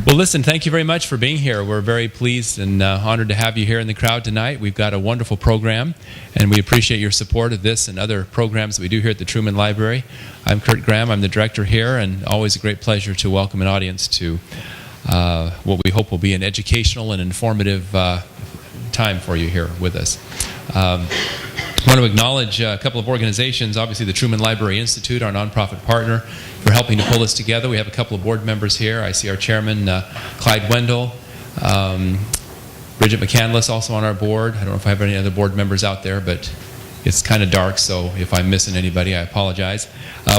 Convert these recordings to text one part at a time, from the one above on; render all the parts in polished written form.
Well, listen, thank you very much for being here. We're very pleased and honored to have you here in the crowd tonight. We've got a wonderful program, and we appreciate your support of this and other programs that we do here at the Truman Library. I'm Kurt Graham. I'm the director here, and always a great pleasure to welcome an audience to what we hope will be an educational and informative time for you here with us. I want to acknowledge a couple of organizations, obviously the Truman Library Institute, our nonprofit partner, for helping to pull this together. We have a couple of board members here. I see our chairman, Clyde Wendell, Bridget McCandless also on our board. I don't know if I have any other board members out there, but it's kind of dark, so if I'm missing anybody, I apologize.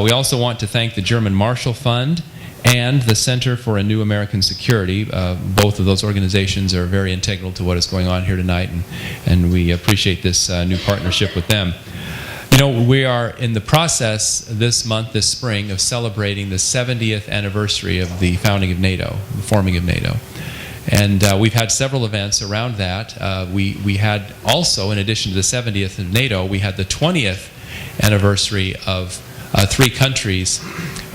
We also want to thank the German Marshall Fund and the Center for a New American Security. Both of those organizations are very integral to what is going on here tonight, and we appreciate this new partnership with them. You know, we are in the process this month, this spring, of celebrating the 70th anniversary of the founding of NATO, the forming of NATO. And we've had several events around that. We had also, in addition to the 70th of NATO, we had the 20th anniversary of 3 countries,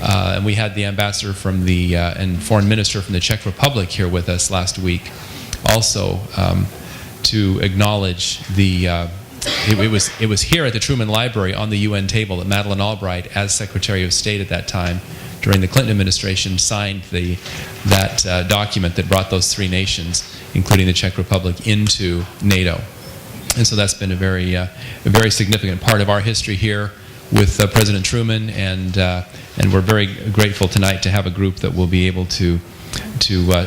and we had the ambassador from the and foreign minister from the Czech Republic here with us last week, also to acknowledge the. It was here at the Truman Library on the UN table that Madeleine Albright, as Secretary of State at that time, during the Clinton administration, signed that document that brought those 3 nations, including the Czech Republic, into NATO, and so that's been a very significant part of our history here with President Truman, and we're very grateful tonight to have a group that will be able to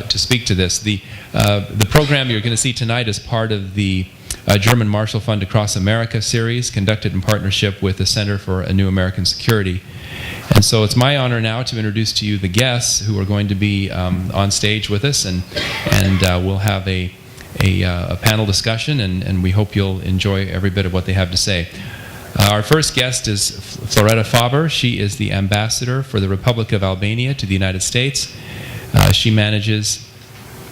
speak to this. The program you're going to see tonight is part of the German Marshall Fund Across America series, conducted in partnership with the Center for a New American Security. And so it's my honor now to introduce to you the guests who are going to be on stage with us, and we'll have a panel discussion, and we hope you'll enjoy every bit of what they have to say. Our first guest is Floreta Faber. She is the ambassador for the Republic of Albania to the United States. She managed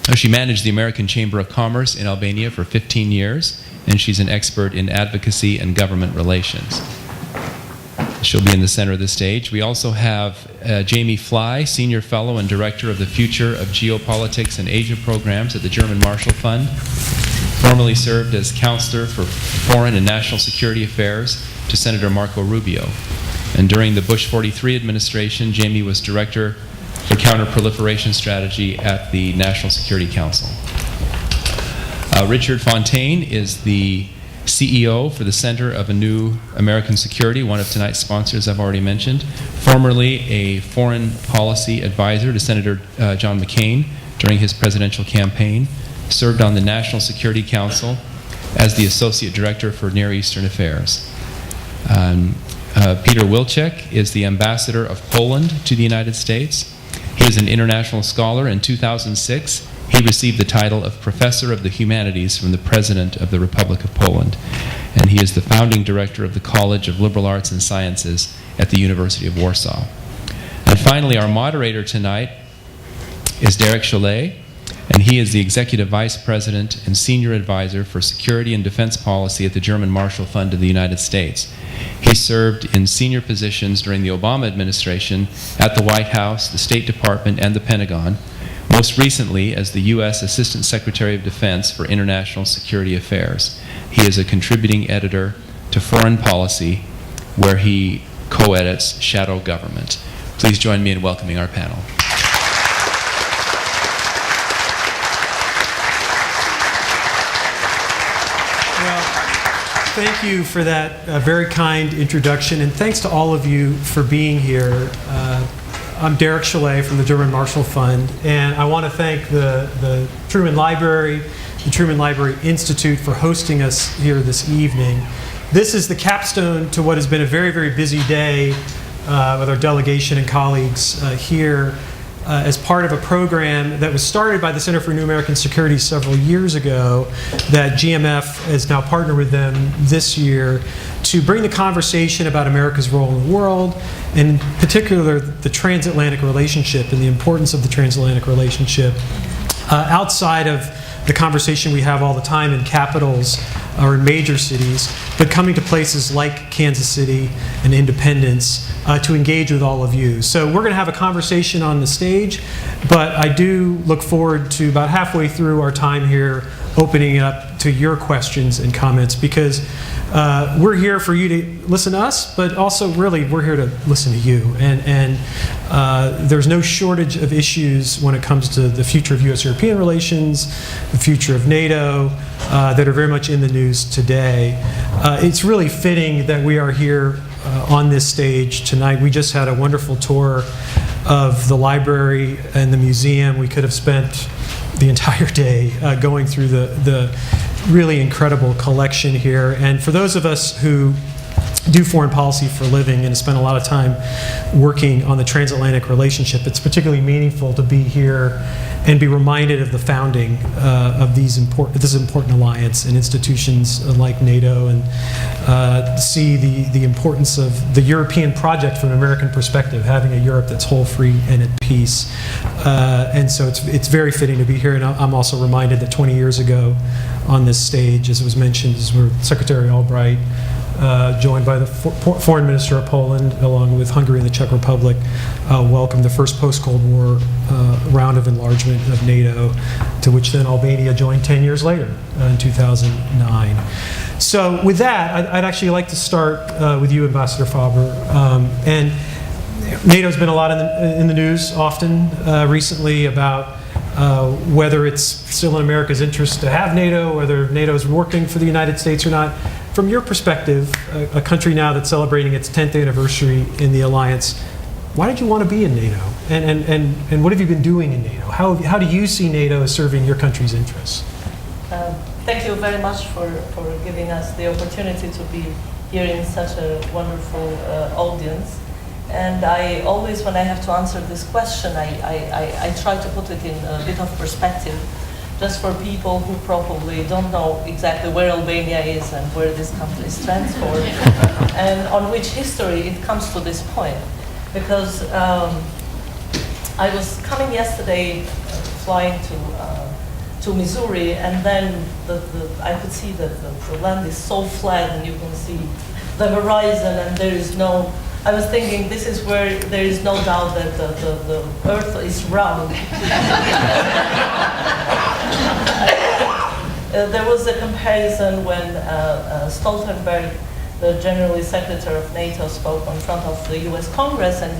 the American Chamber of Commerce in Albania for 15 years, and she's an expert in advocacy and government relations. She'll be in the center of the stage. We also have Jamie Fly, Senior Fellow and Director of the Future of Geopolitics and Asia Programs at the German Marshall Fund. Formerly served as Counselor for Foreign and National Security Affairs to Senator Marco Rubio. And during the Bush 43 administration, Jamie was Director for Counter-Proliferation Strategy at the National Security Council. Richard Fontaine is the CEO for the Center of a New American Security, one of tonight's sponsors I've already mentioned. Formerly a foreign policy advisor to Senator John McCain during his presidential campaign. Served on the National Security Council as the Associate Director for Near Eastern Affairs. Piotr Wilczek is the Ambassador of Poland to the United States. He is an international scholar. In 2006, he received the title of Professor of the Humanities from the President of the Republic of Poland. And he is the founding director of the College of Liberal Arts and Sciences at the University of Warsaw. And finally, our moderator tonight is Derek Chollet, and he is the Executive Vice President and Senior Advisor for Security and Defense Policy at the German Marshall Fund of the United States. He served in senior positions during the Obama administration at the White House, the State Department, and the Pentagon, most recently as the U.S. Assistant Secretary of Defense for International Security Affairs. He is a contributing editor to Foreign Policy, where he co-edits Shadow Government. Please join me in welcoming our panel. Thank you for that very kind introduction, and thanks to all of you for being here. I'm Derek Chollet from the German Marshall Fund, and I want to thank the Truman Library, the Truman Library Institute for hosting us here this evening. This is the capstone to what has been a very, very busy day with our delegation and colleagues here as part of a program that was started by the Center for New American Security several years ago, that GMF has now partnered with them this year to bring the conversation about America's role in the world, and in particular the transatlantic relationship and the importance of the transatlantic relationship outside of the conversation we have all the time in capitals or in major cities, but coming to places like Kansas City and Independence to engage with all of you. So we're going to have a conversation on the stage, but I do look forward to about halfway through our time here opening it up to your questions and comments, because we're here for you to listen to us, but also really we're here to listen to you. And there's no shortage of issues when it comes to the future of U.S.-European relations, the future of NATO, that are very much in the news today. It's really fitting that we are here on this stage tonight. We just had a wonderful tour of the library and the museum. We could have spent the entire day going through the really incredible collection here. And for those of us who do foreign policy for a living and spend a lot of time working on the transatlantic relationship, it's particularly meaningful to be here and be reminded of the founding of this important alliance and institutions like NATO, and see the importance of the European project from an American perspective, having a Europe that's whole, free, and at peace. And so it's very fitting to be here. And I'm also reminded that 20 years ago on this stage, as it was mentioned, Secretary Albright, joined by the Foreign Minister of Poland, along with Hungary and the Czech Republic, welcomed the first post-Cold War round of enlargement of NATO, to which then Albania joined 10 years later, in 2009. So with that, I'd actually like to start with you, Ambassador Faber. And NATO's been a lot in the news often recently about whether it's still in America's interest to have NATO, whether NATO is working for the United States or not. From your perspective, a country now that's celebrating its 10th anniversary in the alliance, why did you want to be in NATO? And what have you been doing in NATO? How do you see NATO as serving your country's interests? Thank you very much for giving us the opportunity to be here in such a wonderful audience. And I always, when I have to answer this question, I try to put it in a bit of perspective, just for people who probably don't know exactly where Albania is and where this country stands for, and on which history it comes to this point. Because I was coming yesterday, flying to Missouri, and then I could see that the land is so flat, and you can see the horizon, and there is no. I was thinking, this is where there is no doubt that the Earth is round. There was a comparison when Stoltenberg, the General Secretary of NATO, spoke in front of the U.S. Congress, and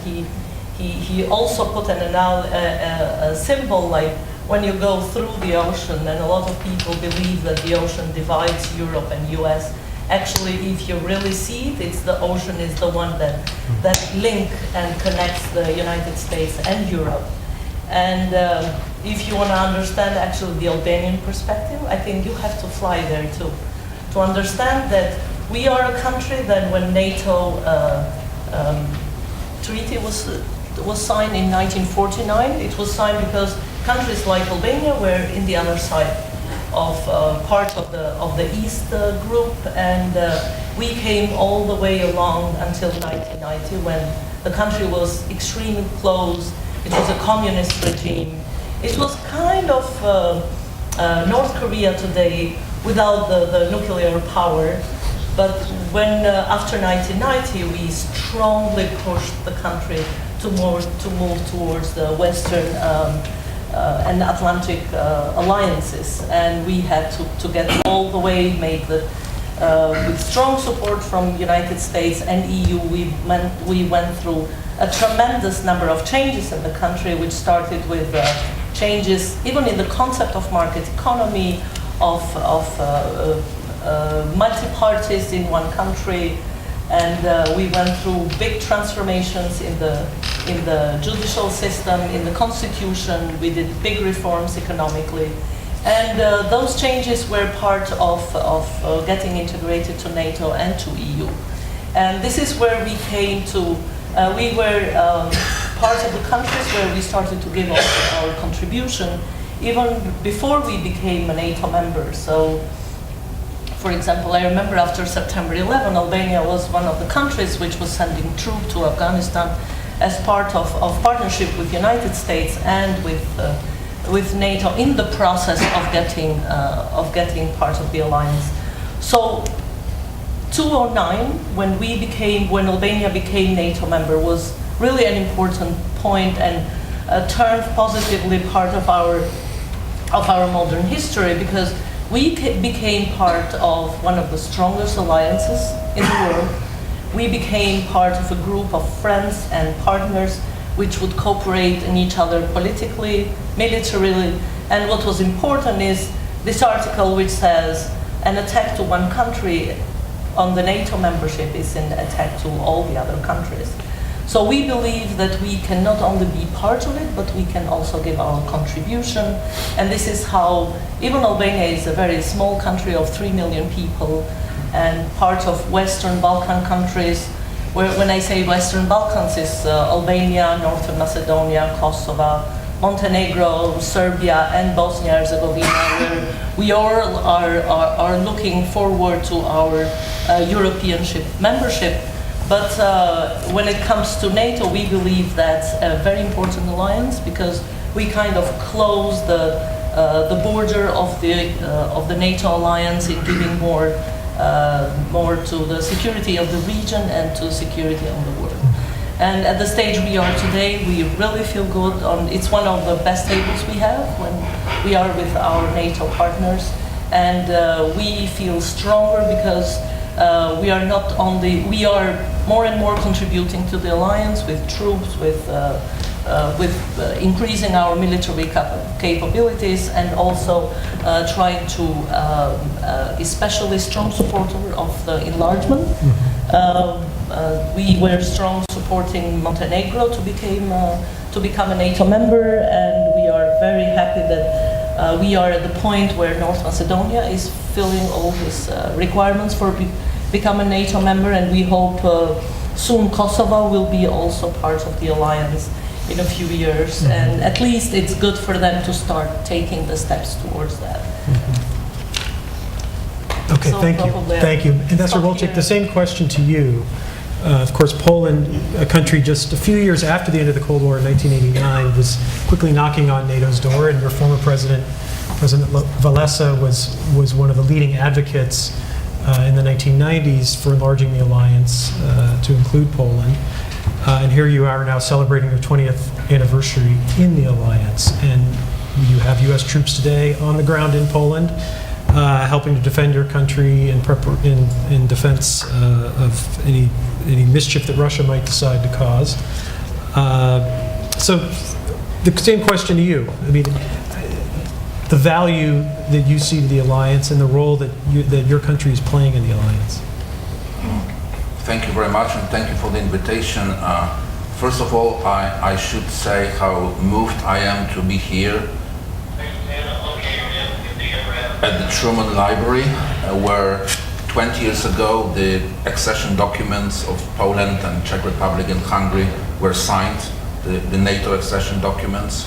he also put a symbol like when you go through the ocean, and a lot of people believe that the ocean divides Europe and U.S. Actually, if you really see it, it's the ocean is the one that link and connects the United States and Europe. And if you want to understand actually the Albanian perspective, I think you have to fly there too, to understand that we are a country that when NATO treaty was signed in 1949, it was signed because countries like Albania were in the other side of part of the East group, and we came all the way along until 1990, when the country was extremely closed. It was a communist regime. It was kind of North Korea today without the nuclear power. But when after 1990, we strongly pushed the country to move towards the Western and Atlantic alliances, and we had to get all the way, with strong support from United States and EU. We went through a tremendous number of changes in the country, which started with changes even in the concept of market economy, of multi-parties in one country, and we went through big transformations in the judicial system, in the constitution. We did big reforms economically, and those changes were part of getting integrated to NATO and to EU. And this is where we came to. We were part of the countries where we started to give our contribution, even before we became a NATO member. So, for example, I remember after September 11, Albania was one of the countries which was sending troops to Afghanistan as part of partnership with the United States and with NATO in the process of getting part of the alliance. So 2009, when Albania became NATO member, was really an important point and turned positively part of our modern history, because we became part of one of the strongest alliances in the world. We became part of a group of friends and partners which would cooperate in each other politically, militarily, and what was important is this article which says an attack to one country on the NATO membership is an attack to all the other countries. So we believe that we can not only be part of it, but we can also give our contribution. And this is how, even Albania is a very small country of 3 million people and part of Western Balkan countries, where when I say Western Balkans, it's Albania, Northern Macedonia, Kosovo, Montenegro, Serbia, and Bosnia-Herzegovina, where we all are looking forward to our European membership. But when it comes to NATO, we believe that's a very important alliance, because we kind of close the border of the NATO alliance in giving more to the security of the region and to security of the world. And at the stage we are today, we really feel good. It's one of the best tables we have when we are with our NATO partners, and we feel stronger because we are more and more contributing to the alliance with troops, with increasing our military capabilities, and also trying to, especially strong supporter of the enlargement. We were strong supporting Montenegro to become a NATO member, and we are very happy that we are at the point where North Macedonia is filling all these requirements for become a NATO member, and we hope soon Kosovo will be also part of the alliance in a few years, and at least it's good for them to start taking the steps towards that. Okay, So thank you. Thank you. Ambassador Wilczek, the same question to you. Of course, Poland, a country just a few years after the end of the Cold War in 1989, was quickly knocking on NATO's door, and your former president, President Walesa, was one of the leading advocates in the 1990s for enlarging the alliance to include Poland. And here you are now celebrating your 20th anniversary in the alliance, and you have U.S. troops today on the ground in Poland, helping to defend your country in defense of any mischief that Russia might decide to cause. So the same question to you. I mean, the value that you see to the alliance and the role that your country is playing in the alliance. Thank you very much, and thank you for the invitation. First of all, I should say how moved I am to be here at the Truman Library, where 20 years ago the accession documents of Poland and Czech Republic and Hungary were signed, the NATO accession documents,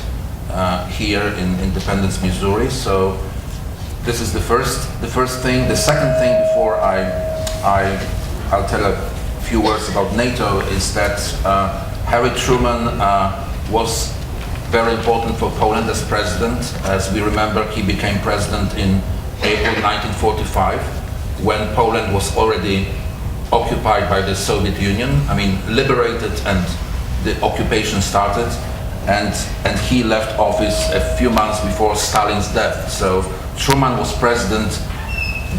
here in Independence, Missouri. So this is the first thing. The second thing, before I'll tell a few words about NATO, is that Harry Truman was very important for Poland as president. As we remember, he became president in April 1945, when Poland was already occupied by the Soviet Union. I mean, liberated, and the occupation started. And he left office a few months before Stalin's death. So Truman was president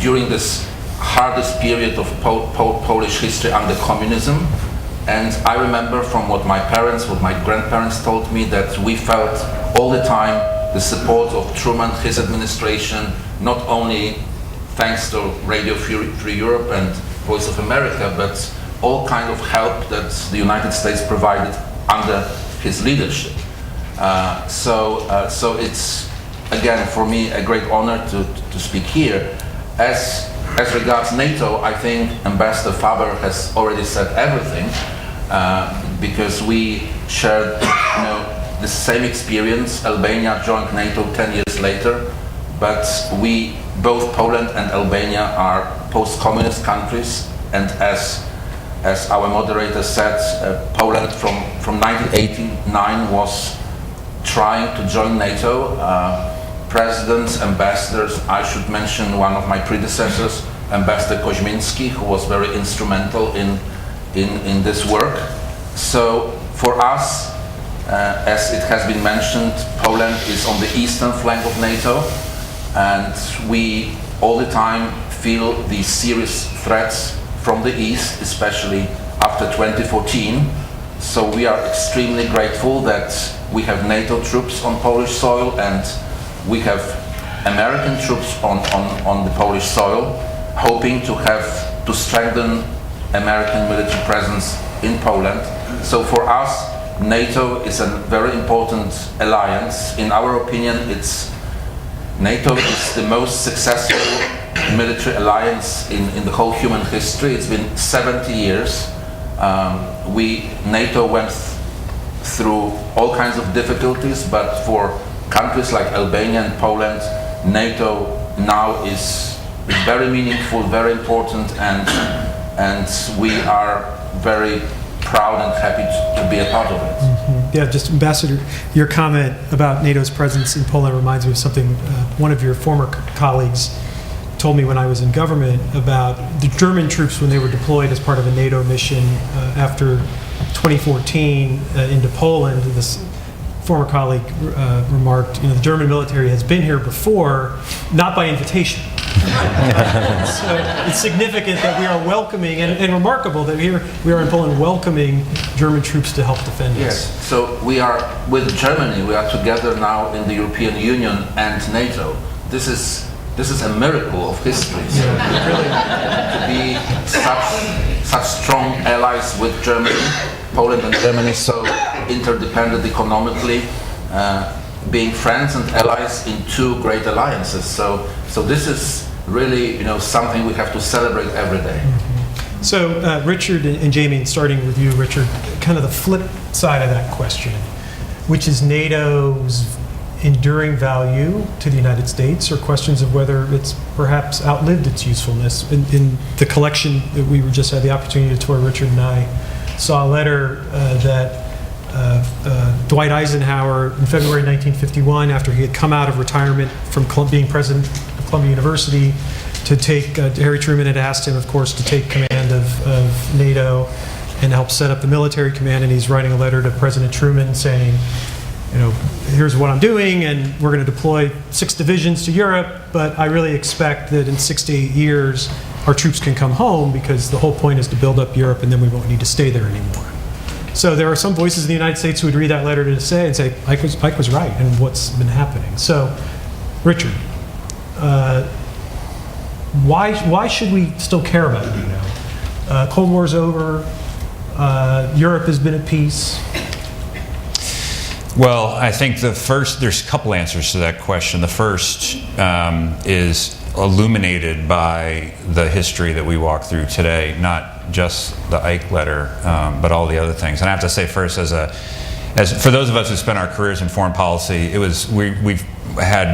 during this hardest period of Polish history under communism. And I remember from what my grandparents told me, that we felt all the time the support of Truman, his administration, not only thanks to Radio Free Europe and Voice of America, but all kind of help that the United States provided under his leadership. So it's, again, for me, a great honor to speak here. As regards NATO, I think Ambassador Faber has already said everything, because we shared the same experience. Albania joined NATO 10 years later, but both Poland and Albania are post-communist countries, and as our moderator said, Poland from 1989 was trying to join NATO. Presidents, ambassadors, I should mention one of my predecessors, Ambassador Koźmiński, who was very instrumental in this work. So for us, as it has been mentioned, Poland is on the eastern flank of NATO, and we all the time feel these serious threats from the east, especially after 2014. So we are extremely grateful that we have NATO troops on Polish soil and we have American troops on the Polish soil, hoping to strengthen American military presence in Poland. So for us, NATO is a very important alliance. In our opinion, NATO is the most successful military alliance in the whole human history. It's been 70 years. NATO went through all kinds of difficulties, but for countries like Albania and Poland, NATO now is very meaningful, very important, and we are very proud and happy to be a part of it. Mm-hmm. Yeah, just Ambassador, your comment about NATO's presence in Poland reminds me of something one of your former colleagues told me when I was in government about the German troops when they were deployed as part of a NATO mission after 2014 into Poland. This former colleague remarked, the German military has been here before, not by invitation. So it's significant that we are welcoming, and remarkable that we are in Poland welcoming German troops to help defend us. Yes, so we are with Germany, we are together now in the European Union and NATO. This is a miracle of history. So really, to be such strong allies with Germany, Poland and Germany, so interdependent economically, being friends and allies in two great alliances. So this is really something we have to celebrate every day. Mm-hmm. So Richard and Jamie, starting with you, Richard, kind of the flip side of that question, which is NATO's enduring value to the United States, or questions of whether it's perhaps outlived its usefulness. In the collection that we just had the opportunity to tour, Richard and I saw a letter that Dwight Eisenhower in February 1951, after he had come out of retirement from being president of Columbia University, to take, Harry Truman had asked him, of course, to take command of NATO and help set up the military command, and he's writing a letter to President Truman saying, here's what I'm doing, and we're going to deploy 6 divisions to Europe, but I really expect that in 6 to 8 years, our troops can come home, because the whole point is to build up Europe, and then we won't need to stay there anymore. So there are some voices in the United States who would read that letter and say, Ike was right, and what's been happening. So, Richard, why should we still care about NATO? Cold War's over. Europe has been at peace. Well, I think there's a couple answers to that question. The first is illuminated by the history that we walk through today, not just the Ike letter, but all the other things. And I have to say first, as for those of us who spent our careers in foreign policy, we've had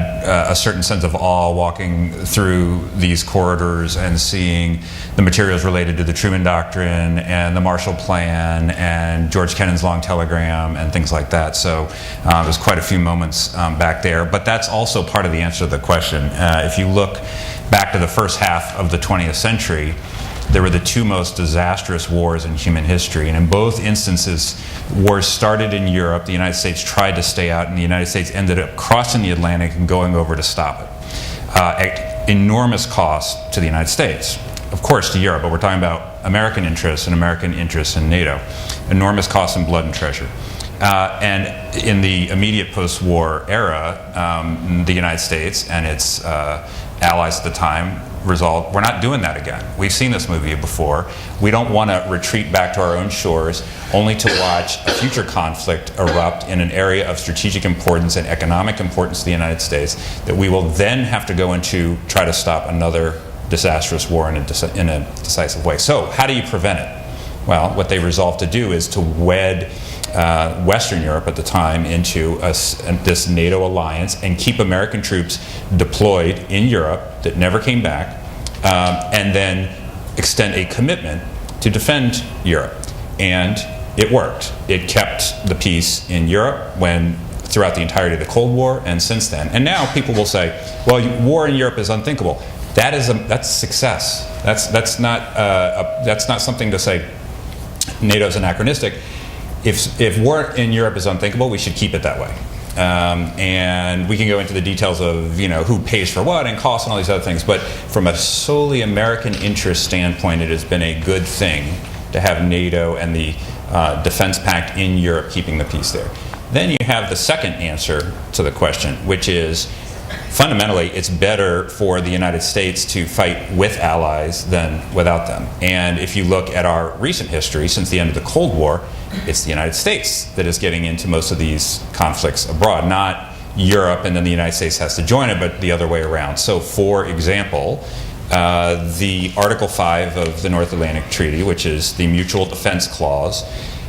a certain sense of awe walking through these corridors and seeing the materials related to the Truman Doctrine and the Marshall Plan and George Kennan's long telegram and things like that. So there's quite a few moments back there. But that's also part of the answer to the question. If you look back to the first half of the 20th century, there were the 2 most disastrous wars in human history. And in both instances, wars started in Europe. The United States tried to stay out, and the United States ended up crossing the Atlantic and going over to stop it. At enormous cost to the United States. Of course, to Europe, but we're talking about American interests and American interests in NATO. Enormous cost in blood and treasure. And in the immediate post-war era, the United States and its allies at the time resolved, we're not doing that again. We've seen this movie before. We don't want to retreat back to our own shores only to watch a future conflict erupt in an area of strategic importance and economic importance to the United States that we will then have to go into try to stop another disastrous war in a decisive way. So how do you prevent it? Well, what they resolved to do is to wed Western Europe at the time into this NATO alliance and keep American troops deployed in Europe that never came back, and then extend a commitment to defend Europe. And it worked. It kept the peace in Europe throughout the entirety of the Cold War and since then. And now people will say, well, war in Europe is unthinkable. that's success. That's not something to say NATO's anachronistic. If war in Europe is unthinkable, we should keep it that way. And we can go into the details of who pays for what and costs and all these other things. But from a solely American interest standpoint, it has been a good thing to have NATO and the Defense Pact in Europe keeping the peace there. Then you have the second answer to the question, which is fundamentally it's better for the United States to fight with allies than without them. And if you look at our recent history since the end of the Cold War, it's the United States that is getting into most of these conflicts abroad, not Europe and then the United States has to join it, but the other way around. So for example, the Article 5 of the North Atlantic Treaty, which is the Mutual Defense Clause,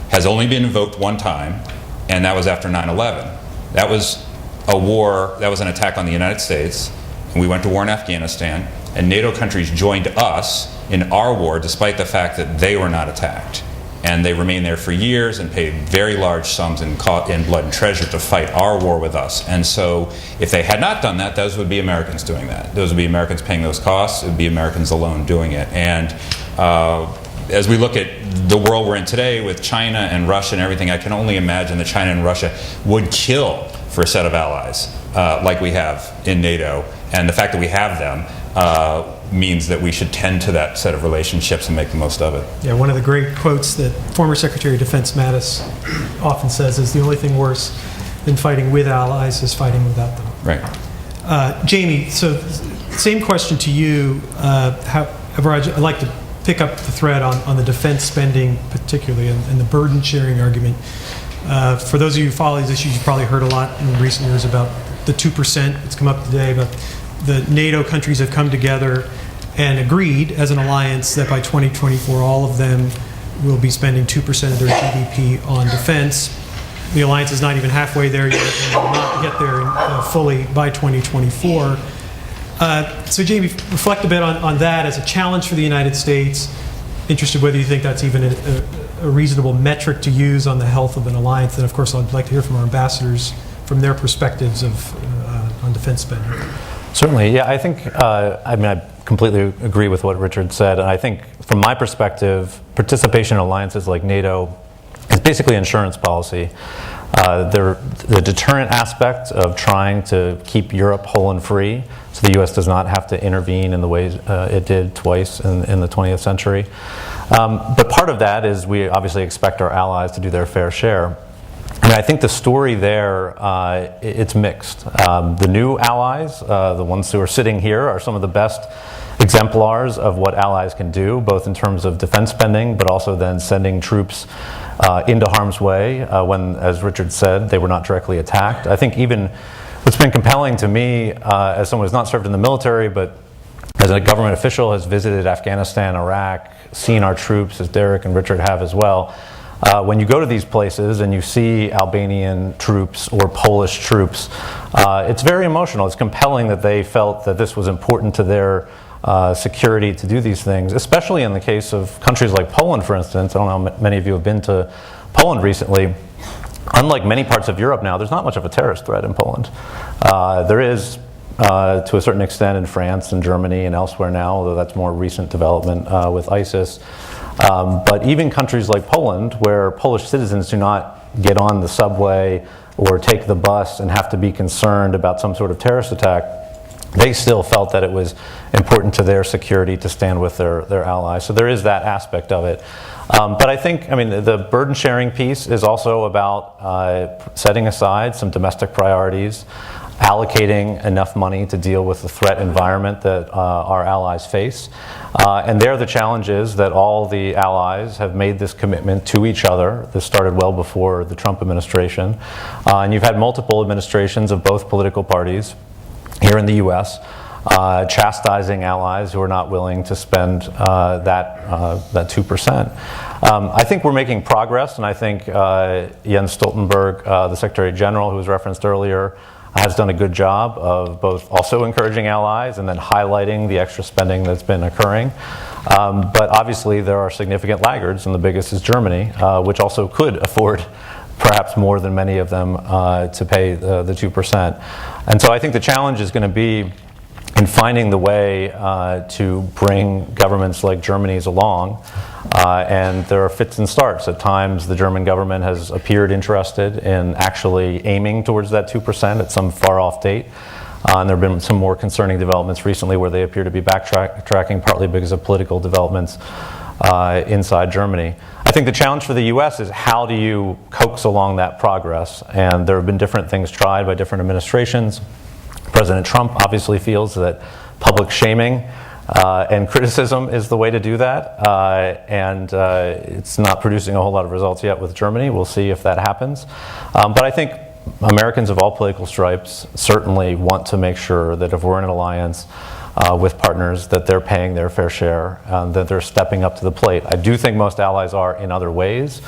has only been invoked one time, and that was after 9/11. That was a war, that was an attack on the United States, and we went to war in Afghanistan, and NATO countries joined us in our war despite the fact that they were not attacked. And they remained there for years and paid very large sums in blood and treasure to fight our war with us. And so if they had not done that, those would be Americans doing that. Those would be Americans paying those costs. It would be Americans alone doing it. And as we look at the world we're in today with China and Russia and everything, I can only imagine that China and Russia would kill for a set of allies like we have in NATO. And the fact that we have them means that we should tend to that set of relationships and make the most of it. Yeah, one of the great quotes that former Secretary of Defense Mattis often says is the only thing worse than fighting with allies is fighting without them. Right. Jamie, so same question to you. However, I'd like to pick up the thread on the defense spending particularly and the burden sharing argument. For those of you who follow these issues, you've probably heard a lot in recent years about the 2%. It's come up today, but the NATO countries have come together and agreed as an alliance that by 2024, all of them will be spending 2% of their GDP on defense. The alliance is not even halfway there yet, and will not get there fully by 2024. So Jamie, reflect a bit on that as a challenge for the United States. Interested whether you think that's even a reasonable metric to use on the health of an alliance. And of course, I'd like to hear from our ambassadors from their perspectives on defense spending. Certainly, yeah. I think, I completely agree with what Richard said. And I think from my perspective, participation in alliances like NATO is basically insurance policy. The deterrent aspect of trying to keep Europe whole and free, so the U.S. does not have to intervene in the way it did twice in the 20th century. But part of that is we obviously expect our allies to do their fair share. And I think the story there, it's mixed. The new allies, the ones who are sitting here, are some of the best exemplars of what allies can do, both in terms of defense spending, but also then sending troops into harm's way when, as Richard said, they were not directly attacked. I think even what's been compelling to me, as someone who's not served in the military, but as a government official, has visited Afghanistan, Iraq, seen our troops, as Derek and Richard have as well. When you go to these places and you see Albanian troops or Polish troops, it's very emotional. It's compelling that they felt that this was important to their security to do these things, especially in the case of countries like Poland, for instance. I don't know how many of you have been to Poland recently. Unlike many parts of Europe now, there's not much of a terrorist threat in Poland. There is, to a certain extent, in France and Germany and elsewhere now, although that's more recent development with ISIS. But even countries like Poland, where Polish citizens do not get on the subway or take the bus and have to be concerned about some sort of terrorist attack, they still felt that it was important to their security to stand with their allies. So there is that aspect of it. But I think, the burden sharing piece is also about setting aside some domestic priorities, allocating enough money to deal with the threat environment that our allies face. And there the challenge is that all the allies have made this commitment to each other. This started well before the Trump administration. And you've had multiple administrations of both political parties here in the U.S. Chastising allies who are not willing to spend that 2%. I think we're making progress, and I think Jens Stoltenberg, the Secretary General who was referenced earlier, has done a good job of both also encouraging allies and then highlighting the extra spending that's been occurring. But obviously there are significant laggards, and the biggest is Germany, which also could afford perhaps more than many of them to pay the 2%. And so I think the challenge is going to be in finding the way to bring governments like Germany's along. And there are fits and starts. At times, the German government has appeared interested in actually aiming towards that 2% at some far-off date. And there have been some more concerning developments recently where they appear to be backtracking, partly because of political developments inside Germany. I think the challenge for the U.S. is how do you coax along that progress? And there have been different things tried by different administrations. President Trump obviously feels that public shaming and criticism is the way to do that. And it's not producing a whole lot of results yet with Germany. We'll see if that happens. But I think Americans of all political stripes certainly want to make sure that if we're in an alliance with partners, that they're paying their fair share, that they're stepping up to the plate. I do think most allies are in other ways,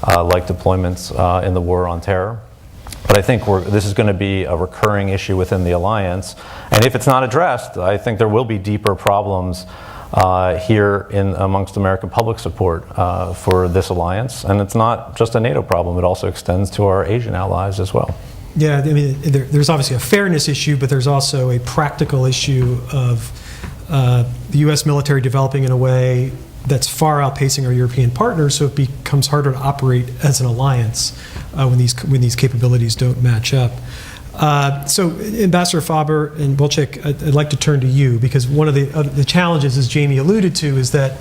like deployments in the war on terror. But I think this is going to be a recurring issue within the alliance. And if it's not addressed, I think there will be deeper problems here amongst American public support for this alliance. And it's not just a NATO problem, it also extends to our Asian allies as well. Yeah, I mean, there's obviously a fairness issue, but there's also a practical issue of the U.S. military developing in a way that's far outpacing our European partners, so it becomes harder to operate as an alliance when these capabilities don't match up. So, Ambassador Faber and Wilczek, I'd like to turn to you, because one of the challenges, as Jamie alluded to, is that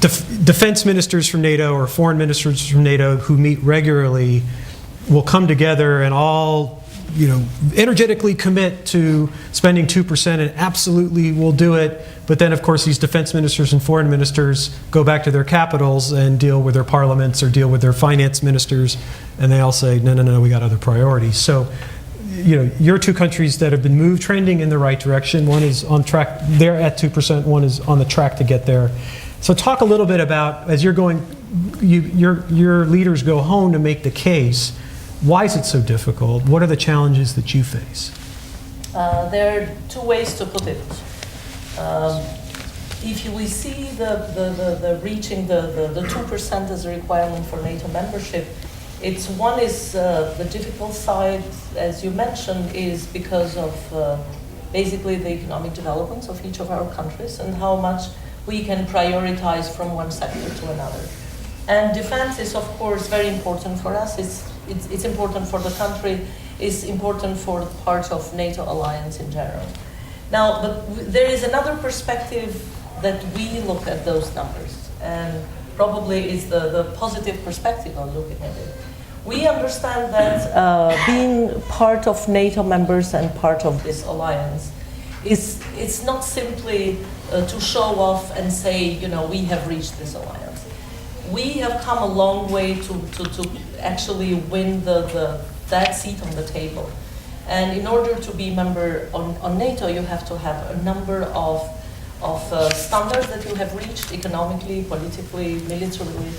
defense ministers from NATO or foreign ministers from NATO who meet regularly will come together and all, energetically commit to spending 2% and absolutely will do it. But then, of course, these defense ministers and foreign ministers go back to their capitals and deal with their parliaments or deal with their finance ministers, and they all say, no, we got other priorities. So, your two countries that have been trending in the right direction, one is on track, they're at 2%, one is on the track to get there. So talk a little bit about, as your leaders go home to make the case, why is it so difficult? What are the challenges that you face? There are two ways to put it. If we see the reaching the 2% as a requirement for NATO membership, one is the difficult side, as you mentioned, is because of basically the economic developments of each of our countries and how much we can prioritize from one sector to another. And defense is, of course, very important for us. It's important for the country. It's important for the part of NATO alliance in general. Now, but there is another perspective that we look at those numbers, and probably is the positive perspective of looking at it. We understand that being part of NATO members and part of this alliance it's not simply to show off and say, we have reached this alliance. We have come a long way to actually win that seat on the table. And in order to be member on NATO, you have to have a number of standards that you have reached economically, politically, militarily.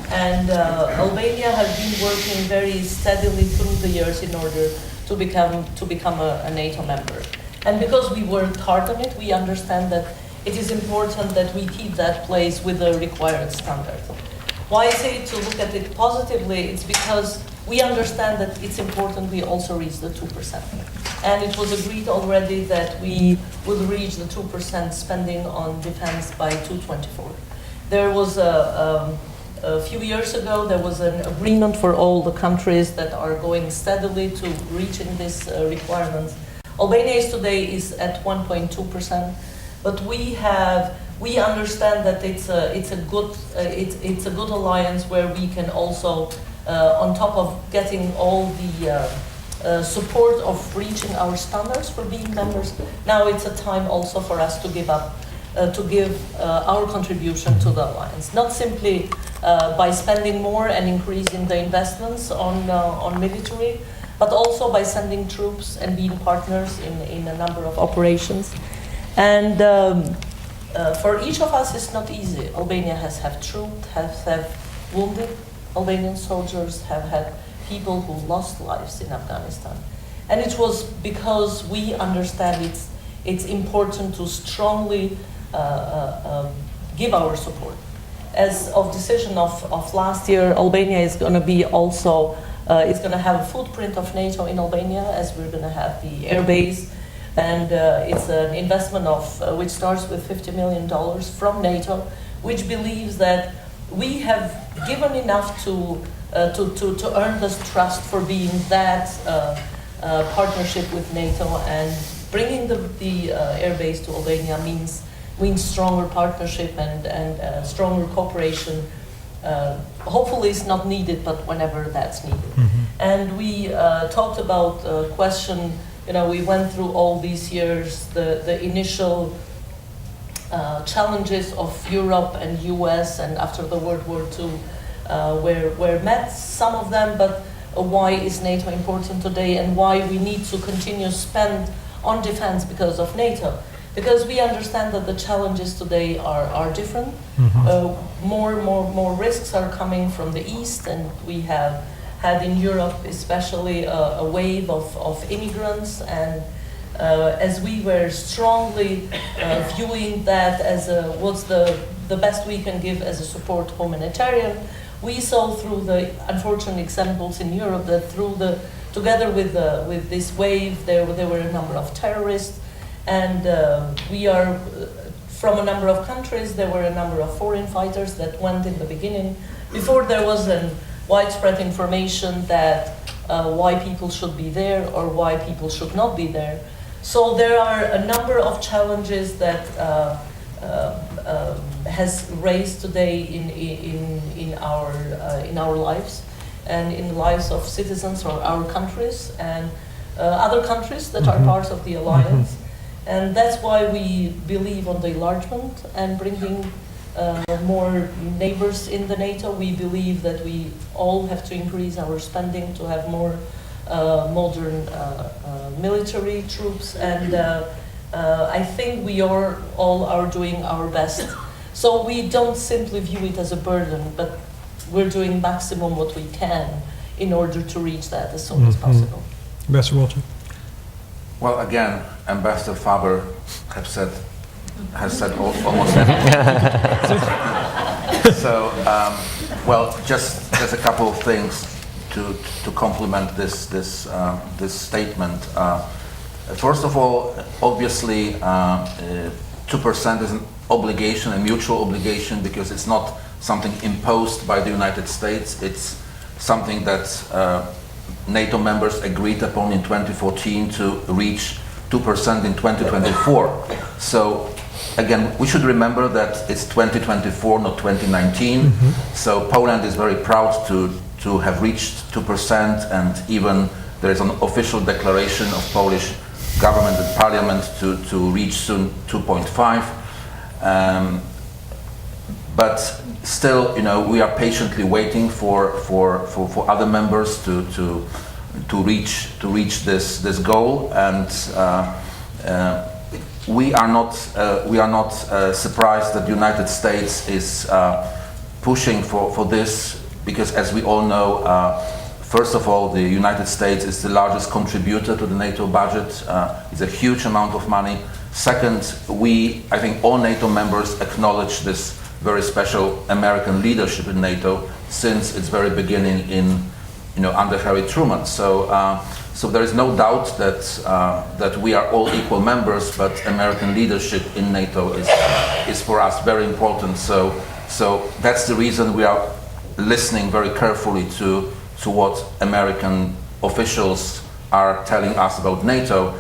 And Albania has been working very steadily through the years in order to become a NATO member. And because we worked hard on it, we understand that it is important that we keep that place with the required standard. Why I say to look at it positively, it's because we understand that it's important we also reach the 2%. And it was agreed already that we will reach the 2% spending on defense by 2024. There was a few years ago, there was an agreement for all the countries that are going steadily to reaching this requirements. Albania today is at 1.2%, but we understand that it's a good alliance where we can also, on top of getting all the support of reaching our standards for being members, now it's a time also for us to give our contribution to the alliance, not simply by spending more and increasing the investments on military, but also by sending troops and being partners in a number of operations. And for each of us, it's not easy. Albania has had troops, has had wounded Albanian soldiers, have had people who lost lives in Afghanistan. And it was because we understand it's important to strongly give our support. As of decision of last year, Albania is going to be also, it's going to have a footprint of NATO in Albania, as we're going to have the air base. And it's an investment of which starts with $50 million from NATO, which believes that we have given enough to earn this trust for being that partnership with NATO, and bringing the air base to Albania means stronger partnership and stronger cooperation. Hopefully it's not needed, but whenever that's needed. And we talked about a question, we went through all these years, the initial challenges of Europe and US, and after the World War II, where met some of them, but why is NATO important today, and why we need to continue spend on defense because of NATO. Because we understand that the challenges today are different. More risks are coming from the East, and we have had in Europe especially a wave of immigrants, and as we were strongly viewing that as what's the best we can give as a support humanitarian, we saw through the unfortunate examples in Europe that together with this wave there were a number of terrorists, and we are from a number of countries. There were a number of foreign fighters that went in the beginning, before there was widespread information that why people should be there or why people should not be there. So there are a number of challenges that has raised today in our lives and in the lives of citizens or our countries and other countries that are part of the alliance. And that's why we believe on the enlargement and bringing more neighbors in the NATO. We believe that we all have to increase our spending to have more modern military troops, and I think we all are doing our best. So we don't simply view it as a burden, but we're doing maximum what we can in order to reach that as soon as possible. Ambassador Wilczek. Well, again, Ambassador Faber has said almost everything. So, well, just a couple of things to complement this statement. First of all, obviously, 2% is an obligation, a mutual obligation, because it's not something imposed by the United States. It's something that NATO members agreed upon in 2014 to reach 2% in 2024. So again, we should remember that it's 2024, not 2019. So Poland is very proud to have reached 2%, and even there is an official declaration of Polish government and parliament to reach soon 2.5. But still, we are patiently waiting for other members to reach this goal, and we are not surprised that the United States is pushing for this, because as we all know, first of all, the United States is the largest contributor to the NATO budget. It's a huge amount of money. Second, I think all NATO members acknowledge this very special American leadership in NATO since its very beginning under Harry Truman. So there is no doubt that we are all equal members, but American leadership in NATO is for us very important. So that's the reason we are listening very carefully to what American officials are telling us about NATO.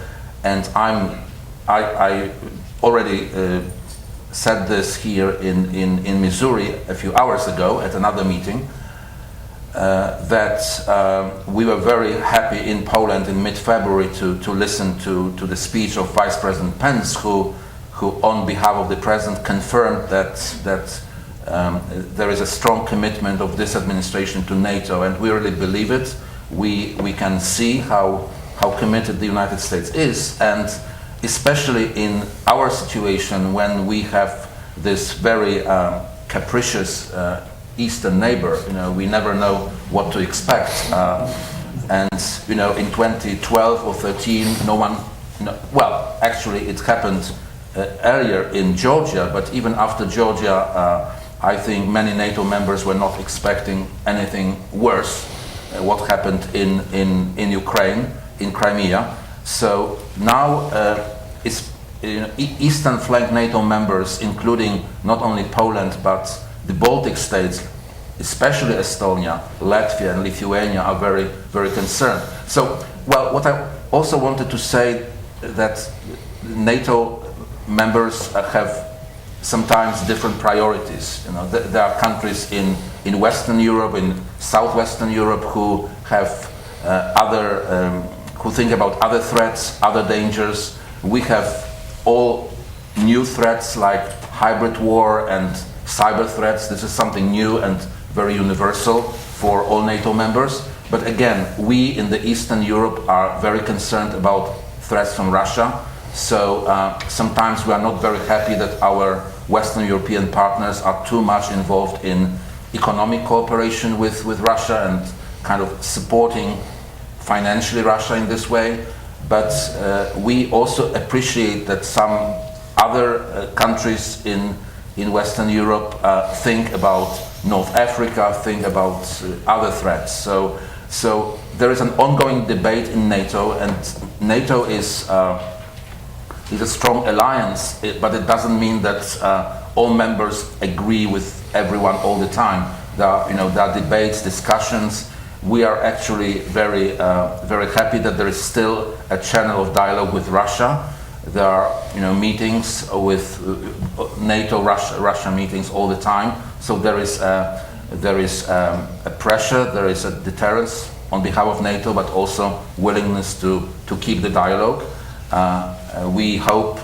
And I already said this here in Missouri a few hours ago at another meeting, that we were very happy in Poland in mid-February to listen to the speech of Vice President Pence, who on behalf of the President confirmed that there is a strong commitment of this administration to NATO, and we really believe it. We can see how committed the United States is, and especially in our situation when we have this very capricious eastern neighbor. We never know what to expect, and in 2012 or 13, no one. Well, actually, it happened earlier in Georgia, but even after Georgia, I think many NATO members were not expecting anything worse. What happened in Ukraine, in Crimea. So now eastern flank NATO members, including not only Poland but the Baltic states, especially Estonia, Latvia, and Lithuania, are very, very concerned. So, well, what I also wanted to say that NATO members have sometimes different priorities. You know, there are countries in Western Europe, in Southwestern Europe, who have who think about other threats, other dangers. We have all new threats like hybrid war and cyber threats. This is something new and very universal for all NATO members. But again, we in the Eastern Europe are very concerned about threats from Russia. So sometimes we are not very happy that our Western European partners are too much involved in economic cooperation with Russia and kind of supporting financially Russia in this way. But we also appreciate that some other countries in Western Europe think about North Africa, think about other threats. So there is an ongoing debate in NATO, and NATO is a strong alliance, but it doesn't mean that all members agree with everyone all the time. There are debates, discussions. We are actually very happy that there is still a channel of dialogue with Russia. There are meetings with NATO Russia meetings all the time. So there is a pressure, there is a deterrence on behalf of NATO, but also willingness to keep the dialogue. We hope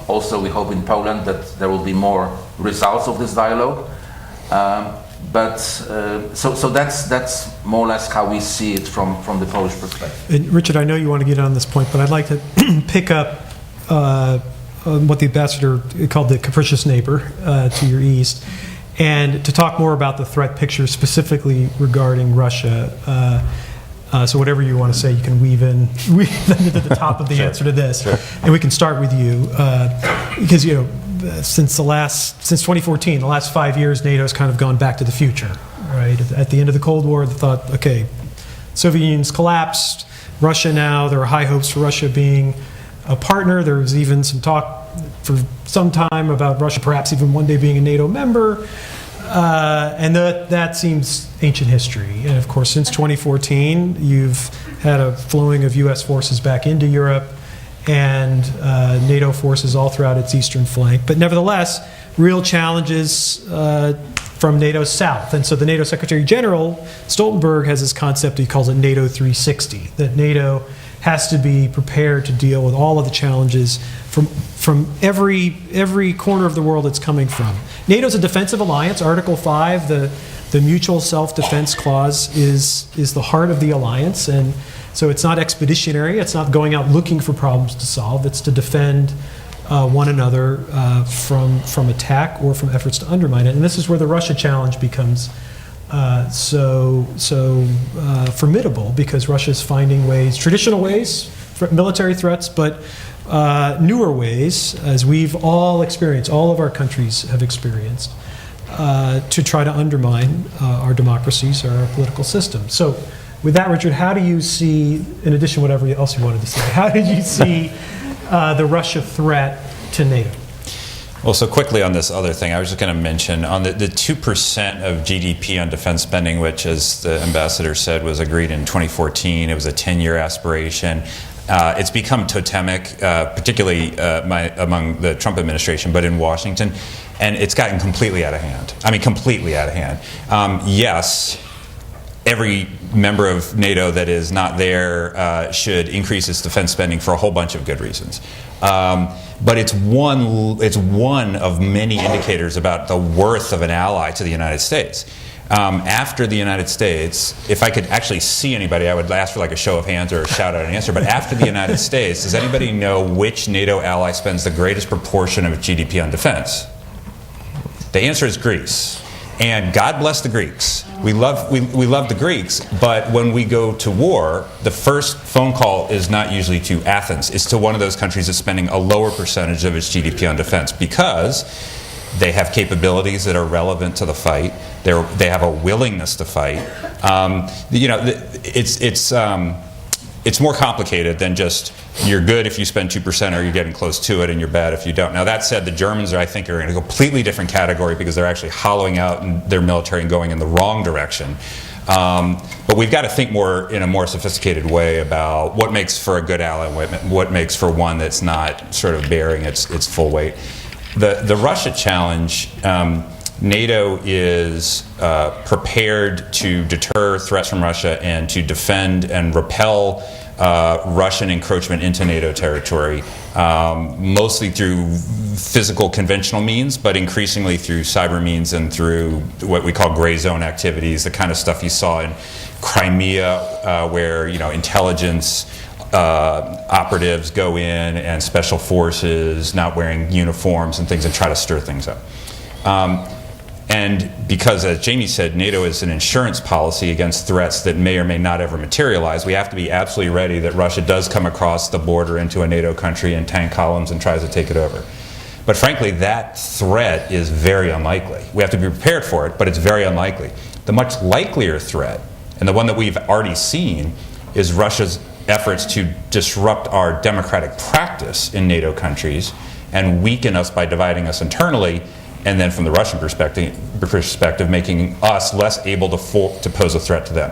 in Poland that there will be more results of this dialogue. So that's more or less how we see it from the Polish perspective. And Richard, I know you want to get on this point, but I'd like to pick up what the ambassador called the capricious neighbor to your east, and to talk more about the threat picture specifically regarding Russia. So whatever you want to say, you can weave into the top of the answer to this. Sure. And we can start with you, because since 2014, the last 5 years, NATO's kind of gone back to the future, right? At the end of the Cold War, they thought, okay, Soviet Union's collapsed, Russia now, there are high hopes for Russia being a partner. There was even some talk for some time about Russia perhaps even one day being a NATO member. And that seems ancient history. And of course, since 2014, you've had a flowing of U.S. forces back into Europe and NATO forces all throughout its eastern flank. But nevertheless, real challenges from NATO's south. And so the NATO Secretary General, Stoltenberg, has this concept, he calls it NATO 360, that NATO has to be prepared to deal with all of the challenges from every corner of the world it's coming from. NATO's a defensive alliance. Article 5, the mutual self-defense clause, is the heart of the alliance. And so it's not expeditionary. It's not going out looking for problems to solve. It's to defend one another from attack or from efforts to undermine it. And this is where the Russia challenge becomes so formidable, because Russia's finding ways, traditional ways, military threats, but newer ways, as we've all experienced, all of our countries have experienced, to try to undermine our democracies, our political system. So with that, Richard, how do you see, in addition to whatever else you wanted to say, how did you see the Russia threat to NATO? Well, so quickly on this other thing, I was just going to mention on the 2% of GDP on defense spending, which, as the ambassador said, was agreed in 2014. It was a 10-year aspiration. It's become totemic, particularly among the Trump administration, but in Washington, and it's gotten completely out of hand. I mean, completely out of hand. Yes, every member of NATO that is not there should increase its defense spending for a whole bunch of good reasons. But it's one of many indicators about the worth of an ally to the United States. After the United States, if I could actually see anybody, I would ask for like a show of hands or a shout out and answer. But after the United States, does anybody know which NATO ally spends the greatest proportion of its GDP on defense? The answer is Greece. And God bless the Greeks. We love the Greeks, but when we go to war, the first phone call is not usually to Athens. It's to one of those countries that's spending a lower percentage of its GDP on defense, because they have capabilities that are relevant to the fight. They have a willingness to fight. it's more complicated than just you're good if you spend 2% or you're getting close to it and you're bad if you don't. Now that said, the Germans I think are in a completely different category because they're actually hollowing out their military and going in the wrong direction. But we've got to think in a more sophisticated way about what makes for a good ally, what makes for one that's not sort of bearing its full weight. The Russia challenge, NATO is prepared to deter threats from Russia and to defend and repel Russian encroachment into NATO territory, mostly through physical conventional means, but increasingly through cyber means and through what we call gray zone activities, the kind of stuff you saw in Crimea, where intelligence operatives go in and special forces not wearing uniforms and things and try to stir things up. And because, as Jamie said, NATO is an insurance policy against threats that may or may not ever materialize, we have to be absolutely ready that Russia does come across the border into a NATO country in tank columns and tries to take it over. But frankly, that threat is very unlikely. We have to be prepared for it, but it's very unlikely. The much likelier threat, and the one that we've already seen, is Russia's efforts to disrupt our democratic practice in NATO countries and weaken us by dividing us internally, and then from the Russian perspective, making us less able to pose a threat to them.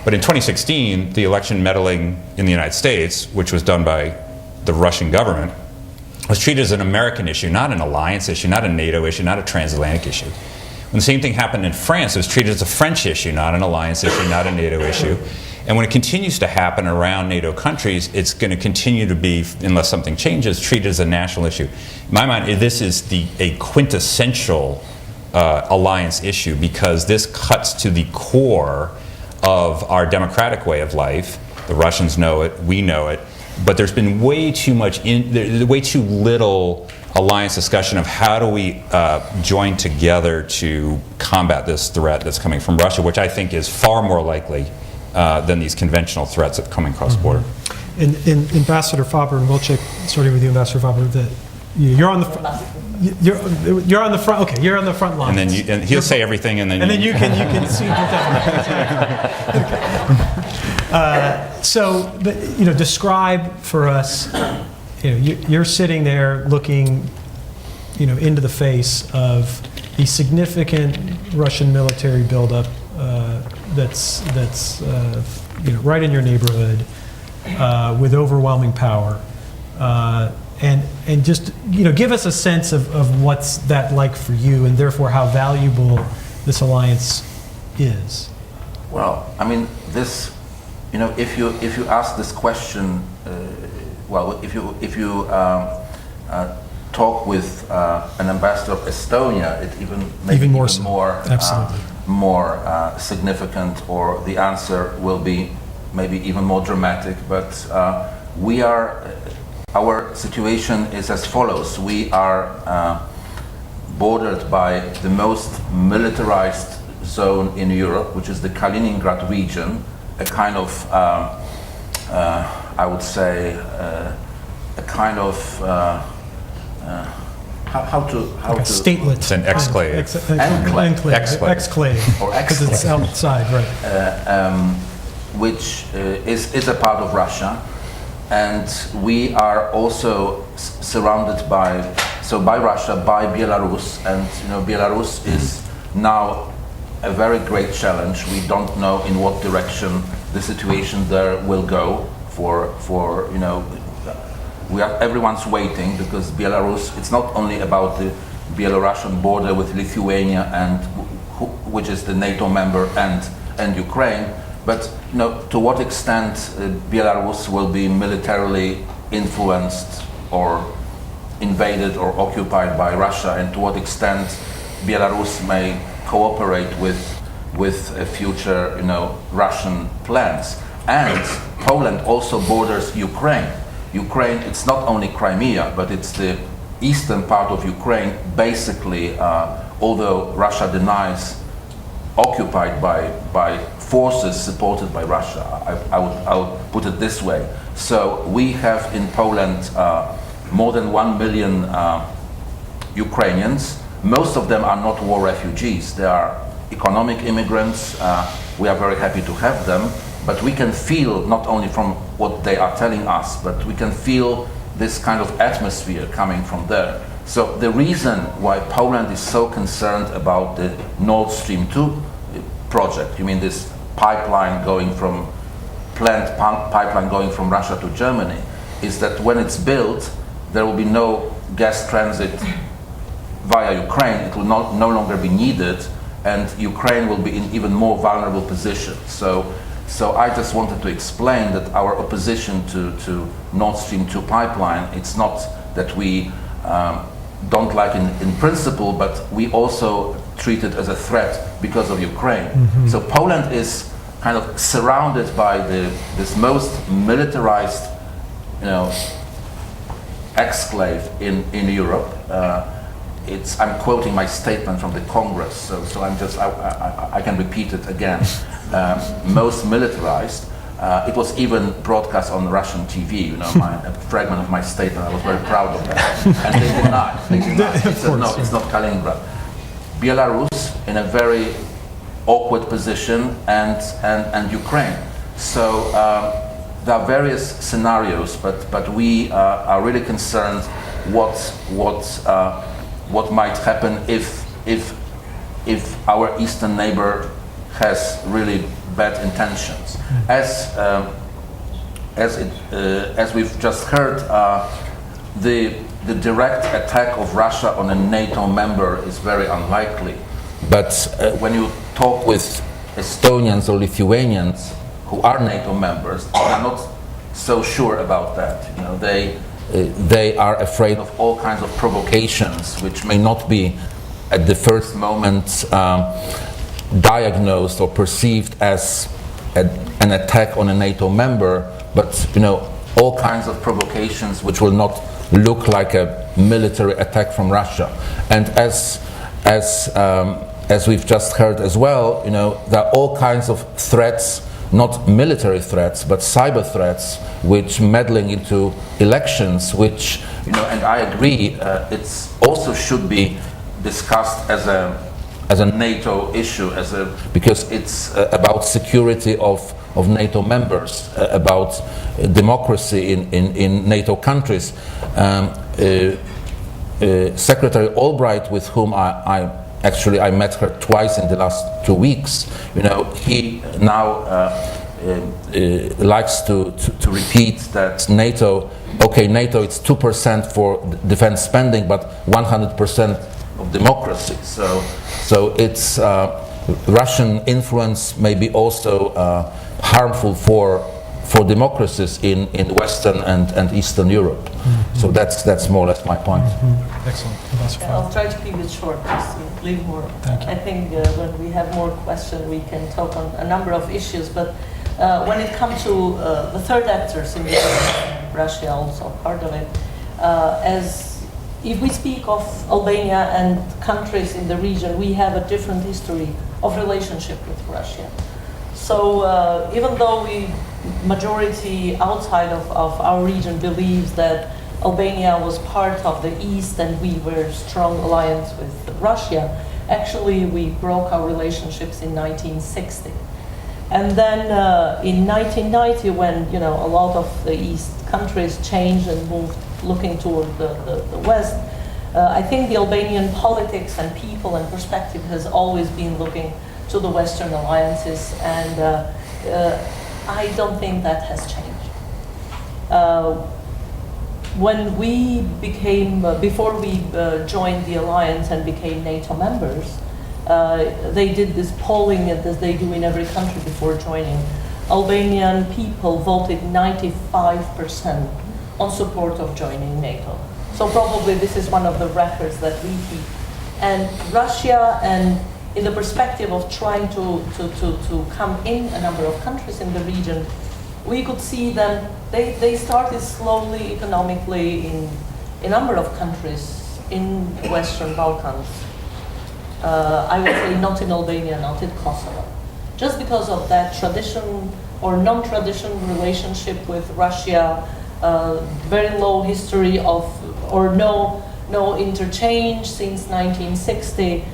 But in 2016, the election meddling in the United States, which was done by the Russian government, was treated as an American issue, not an alliance issue, not a NATO issue, not a transatlantic issue. When the same thing happened in France, it was treated as a French issue, not an alliance issue, not a NATO issue. And when it continues to happen around NATO countries, it's going to continue to be, unless something changes, treated as a national issue. In my mind, this is a quintessential alliance issue because this cuts to the core of our democratic way of life. The Russians know it, we know it, but there's been way too little alliance discussion of how do we join together to combat this threat that's coming from Russia, which I think is far more likely than these conventional threats that coming across the border. And Ambassador Faber and Wilczek, starting with you, Ambassador Faber, that you're on the you're on the front. Okay, you're on the front line. And then he'll say everything, and then you can see. So, describe for us. You're sitting there looking, into the face of the significant Russian military buildup that's right in your neighborhood with overwhelming power, and just give us a sense of what's that like for you, and therefore how valuable this alliance is. Well, I mean, this, if you ask this question, if you talk with an ambassador of Estonia, it even more significant, or the answer will be maybe even more dramatic. But our situation is as follows: we are bordered by the most militarized zone in Europe, which is the Kaliningrad region, a kind of, I would say, a kind of statelet. It's an exclave. Exclave. Or because it's outside, right? Which is a part of Russia, and we are also surrounded by Russia, by Belarus, and Belarus is now a very great challenge. We don't know in what direction the situation there will go. Everyone's waiting, because Belarus, it's not only about the Belarusian border with Lithuania, which is the NATO member, and Ukraine, but to what extent Belarus will be militarily influenced or invaded or occupied by Russia, and to what extent Belarus may cooperate with future Russian plans. And Poland also borders Ukraine. Ukraine, it's not only Crimea, but it's the eastern part of Ukraine, basically, although Russia denies, occupied by forces supported by Russia. I would put it this way. So we have in Poland more than 1 million Ukrainians. Most of them are not war refugees. They are economic immigrants. We are very happy to have them. but we can feel, not only from what they are telling us, but we can feel this kind of atmosphere coming from there. So the reason why Poland is so concerned about the Nord Stream 2 project, you mean this pipeline going from pipeline going from Russia to Germany, is that when it's built, there will be no gas transit via Ukraine. It will no longer be needed, and Ukraine will be in even more vulnerable position. So I just wanted to explain that our opposition to Nord Stream 2 pipeline, it's not that we don't like in principle, but we also treat it as a threat because of Ukraine. Mm-hmm. So Poland is kind of surrounded by this most militarized, exclave in Europe. I'm quoting my statement from the Congress, so I can repeat it again. Most militarized. It was even broadcast on Russian TV. A fragment of my statement. I was very proud of that. And they did not. They said, no, it's not Kaliningrad. Belarus in a very awkward position, and Ukraine. So there are various scenarios, but we are really concerned what might happen if our eastern neighbor has really bad intentions. As we've just heard, the direct attack of Russia on a NATO member is very unlikely. But when you talk with Estonians or Lithuanians who are NATO members, they are not so sure about that. They are afraid of all kinds of provocations, which may not be at the first moment diagnosed or perceived as an attack on a NATO member, but all kinds of provocations which will not look like a military attack from Russia. And as we've just heard as well, there are all kinds of threats, not military threats, but cyber threats, which meddling into elections, which, and I agree, it's also should be discussed as a NATO issue, because it's about security of NATO members, about democracy in NATO countries. Secretary Albright, with whom I met her twice in the last 2 weeks. He now likes to repeat that NATO it's 2% for defense spending, but 100% of democracy. So it's Russian influence may be also harmful for democracies in Western and Eastern Europe. Mm-hmm. So that's more or less my point. Mm-hmm. Excellent. I'll try to keep it short, just to leave more. Thank you. I think when we have more questions, we can talk on a number of issues. But when it comes to the third actors in the region, Russia also part of it, if we speak of Albania and countries in the region, we have a different history of relationship with Russia. So even though majority outside of our region believes that Albania was part of the East and we were strong alliance with Russia, actually we broke our relationships in 1960. And then in 1990, when a lot of the East countries changed and moved looking toward the West, I think the Albanian politics and people and perspective has always been looking to the Western alliances, and I don't think that has changed. When we before we joined the alliance and became NATO members, they did this polling as they do in every country before joining. Albanian people voted 95% on support of joining NATO. So probably this is one of the records that we keep. And Russia, and in the perspective of trying to come in a number of countries in the region, we could see them, they started slowly economically in a number of countries in the Western Balkans. I would say not in Albania, not in Kosovo. Just because of that tradition or non-traditional relationship with Russia, very low history of, or no interchange since 1960,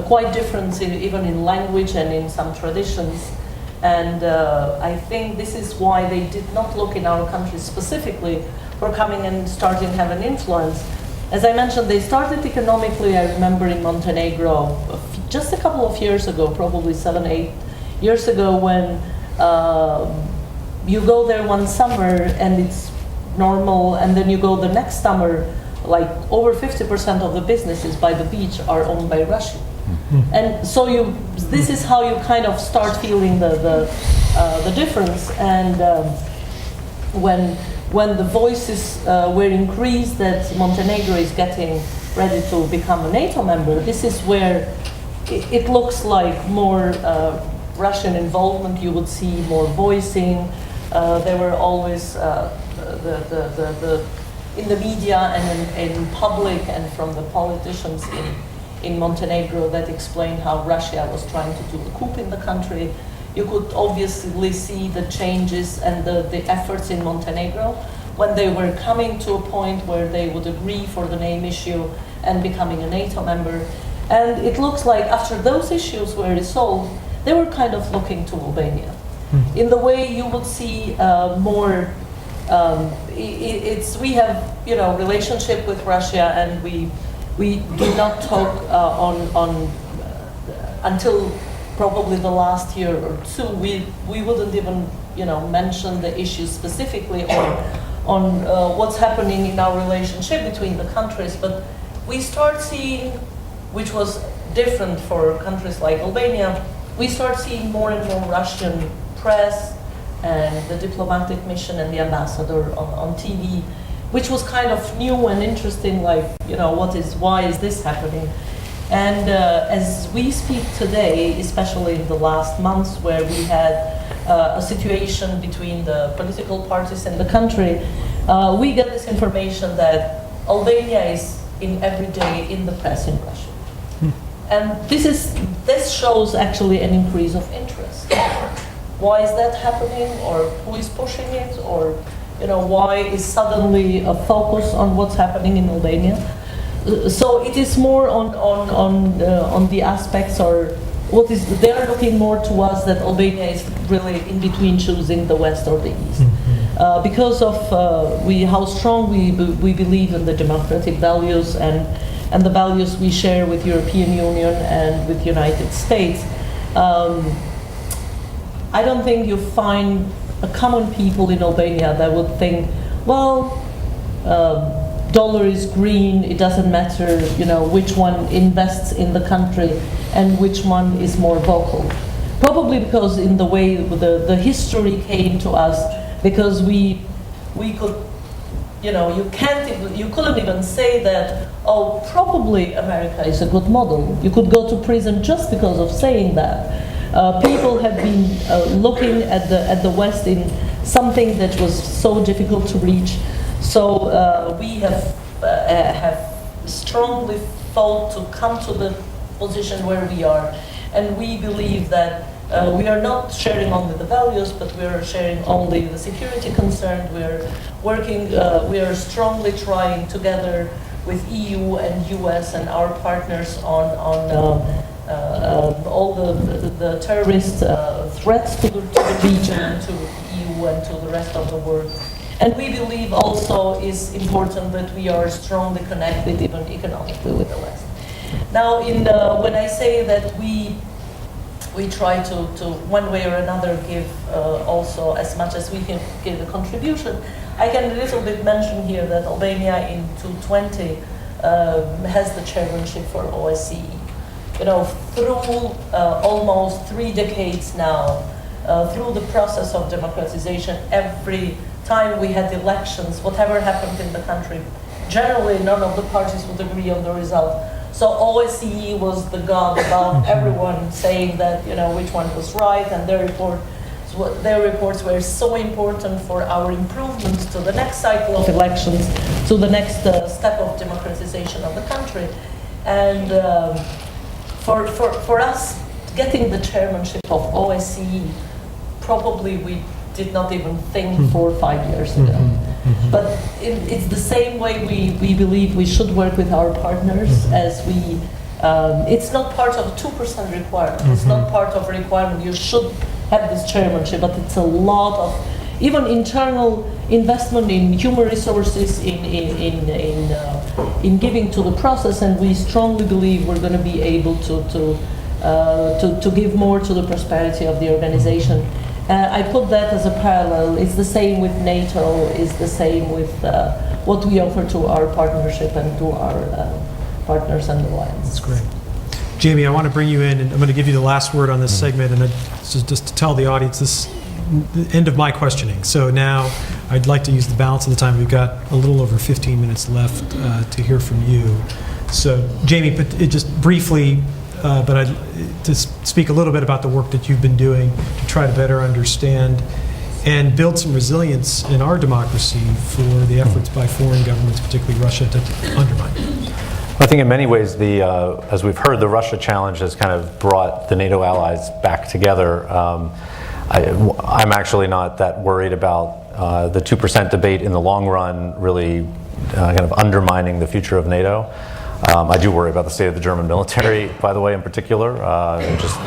quite different even in language and in some traditions. And I think this is why they did not look in our country specifically for coming and starting to have an influence. As I mentioned, they started economically, I remember, in Montenegro just a couple of years ago, probably 7, 8 years ago, when you go there one summer and it's normal, and then you go the next summer, like over 50% of the businesses by the beach are owned by Russia. And so this is how you kind of start feeling the difference. And when the voices were increased that Montenegro is getting ready to become a NATO member, this is where it looks like more Russian involvement. You would see more voicing. There were always in the media and in public and from the politicians in Montenegro that explained how Russia was trying to do a coup in the country. You could obviously see the changes and the efforts in Montenegro when they were coming to a point where they would agree for the name issue and becoming a NATO member. And it looks like after those issues were resolved, they were kind of looking to Albania. In the way you would see more, we have relationship with Russia, and we do not talk on until probably the last year or two. We wouldn't even mention the issue specifically on what's happening in our relationship between the countries, but we start seeing, which was different for countries like Albania, we start seeing more and more Russian press and the diplomatic mission and the ambassador on TV, which was kind of new and interesting, like, why is this happening? And as we speak today, especially in the last months where we had a situation between the political parties in the country, we get this information that Albania is every day in the press in Russia. And this shows actually an increase of interest. Why is that happening, or who is pushing it, or why is suddenly a focus on what's happening in Albania? So it is more on the aspects, or they are looking more to us that Albania is really in between choosing the West or the East. Because of how strong we believe in the democratic values and the values we share with European Union and with United States. I don't think you find a common people in Albania that would think, well, dollar is green, it doesn't matter, which one invests in the country and which one is more vocal. Probably because in the way the history came to us, because we could, you couldn't even say that, oh, probably America is a good model. You could go to prison just because of saying that. People have been looking at the West in something that was so difficult to reach. So we have strongly fought to come to the position where we are, and we believe that we are not sharing only the values, but we are sharing only the security concern. We are working. We are strongly trying together with EU and US and our partners on all the terrorist threats to the region, to the EU and to the rest of the world. And we believe also is important that we are strongly connected, even economically, with the West. Now, when I say that we try to one way or another give also as much as we can give a contribution, I can a little bit mention here that Albania in 2020 has the chairmanship for OSCE. Through almost 3 decades now, through the process of democratization, every time we had elections, whatever happened in the country, generally none of the parties would agree on the result. So OSCE was the god above everyone, saying that which one was right, and their reports were so important for our improvements to the next cycle of elections, to the next step of democratization of the country. And for us, getting the chairmanship of OSCE, probably we did not even think 4 or 5 years ago. But it's the same way we believe we should work with our partners, as it's not part of 2% requirement. It's not part of a requirement. You should have this chairmanship, but it's a lot of even internal investment in human resources, in giving to the process, and we strongly believe we're going to be able to give more to the prosperity of the organization. I put that as a parallel. It's the same with NATO. It's the same with what we offer to our partnership and to our partners and alliance. That's great. Jamie, I want to bring you in, and I'm going to give you the last word on this segment, and just to tell the audience this the end of my questioning. So now I'd like to use the balance of the time. We've got a little over 15 minutes left to hear from you. So Jamie, just briefly, but to speak a little bit about the work that you've been doing to try to better understand and build some resilience in our democracy for the efforts by foreign governments, particularly Russia, to undermine it. I think in many ways, as we've heard, the Russia challenge has kind of brought the NATO allies back together. I'm actually not that worried about the 2% debate in the long run really kind of undermining the future of NATO. I do worry about the state of the German military, by the way, in particular, and just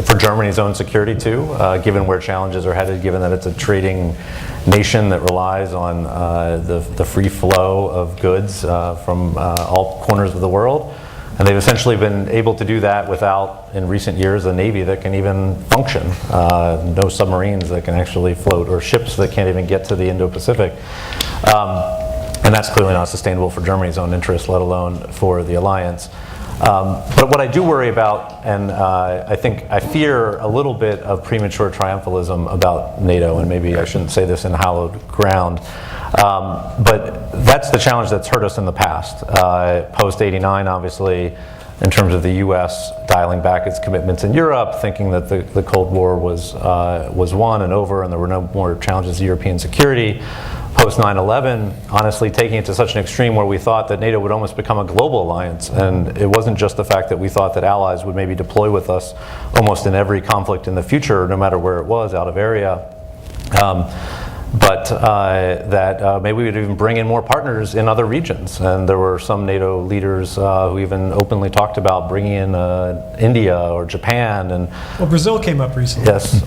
for Germany's own security too, given where challenges are headed, given that it's a trading nation that relies on the free flow of goods from all corners of the world. And they've essentially been able to do that without, in recent years, a navy that can even function. No submarines that can actually float, or ships that can't even get to the Indo-Pacific. And that's clearly not sustainable for Germany's own interests, let alone for the alliance. But what I do worry about, and I fear a little bit of premature triumphalism about NATO, and maybe I shouldn't say this in hallowed ground, but that's the challenge that's hurt us in the past. Post-'89, obviously, in terms of the U.S. dialing back its commitments in Europe, thinking that the Cold War was won and over, and there were no more challenges to European security. Post 9/11, honestly taking it to such an extreme where we thought that NATO would almost become a global alliance, and it wasn't just the fact that we thought that allies would maybe deploy with us almost in every conflict in the future, no matter where it was, out of area, but that maybe we would even bring in more partners in other regions. And there were some NATO leaders who even openly talked about bringing in India or Japan. And well, Brazil came up recently. Yes.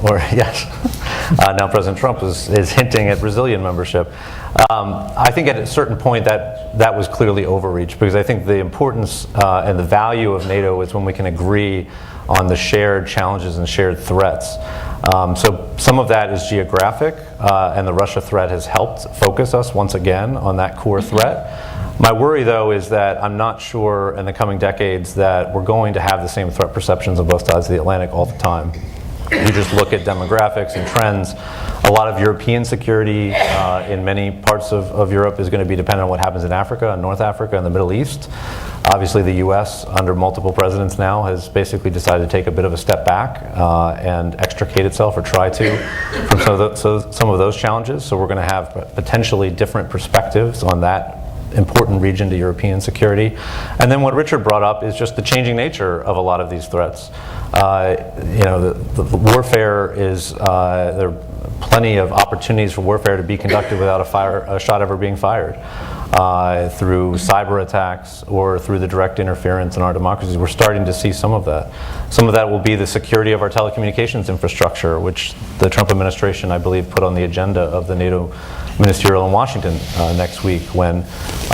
Now President Trump is hinting at Brazilian membership. I think at a certain point that was clearly overreach, because I think the importance and the value of NATO is when we can agree on the shared challenges and shared threats. So some of that is geographic, and the Russia threat has helped focus us once again on that core threat. My worry, though, is that I'm not sure in the coming decades that we're going to have the same threat perceptions on both sides of the Atlantic all the time. You just look at demographics and trends. A lot of European security in many parts of Europe is going to be dependent on what happens in Africa, and North Africa, and the Middle East. Obviously, the U.S., under multiple presidents now, has basically decided to take a bit of a step back and extricate itself, or try to, from some of those challenges. So we're going to have potentially different perspectives on that important region to European security. And then what Richard brought up is just the changing nature of a lot of these threats. The warfare is, there are plenty of opportunities for warfare to be conducted without a shot ever being fired. Through cyber attacks or through the direct interference in our democracies. We're starting to see some of that. Some of that will be the security of our telecommunications infrastructure, which the Trump administration, I believe, put on the agenda of the NATO ministerial in Washington next week, when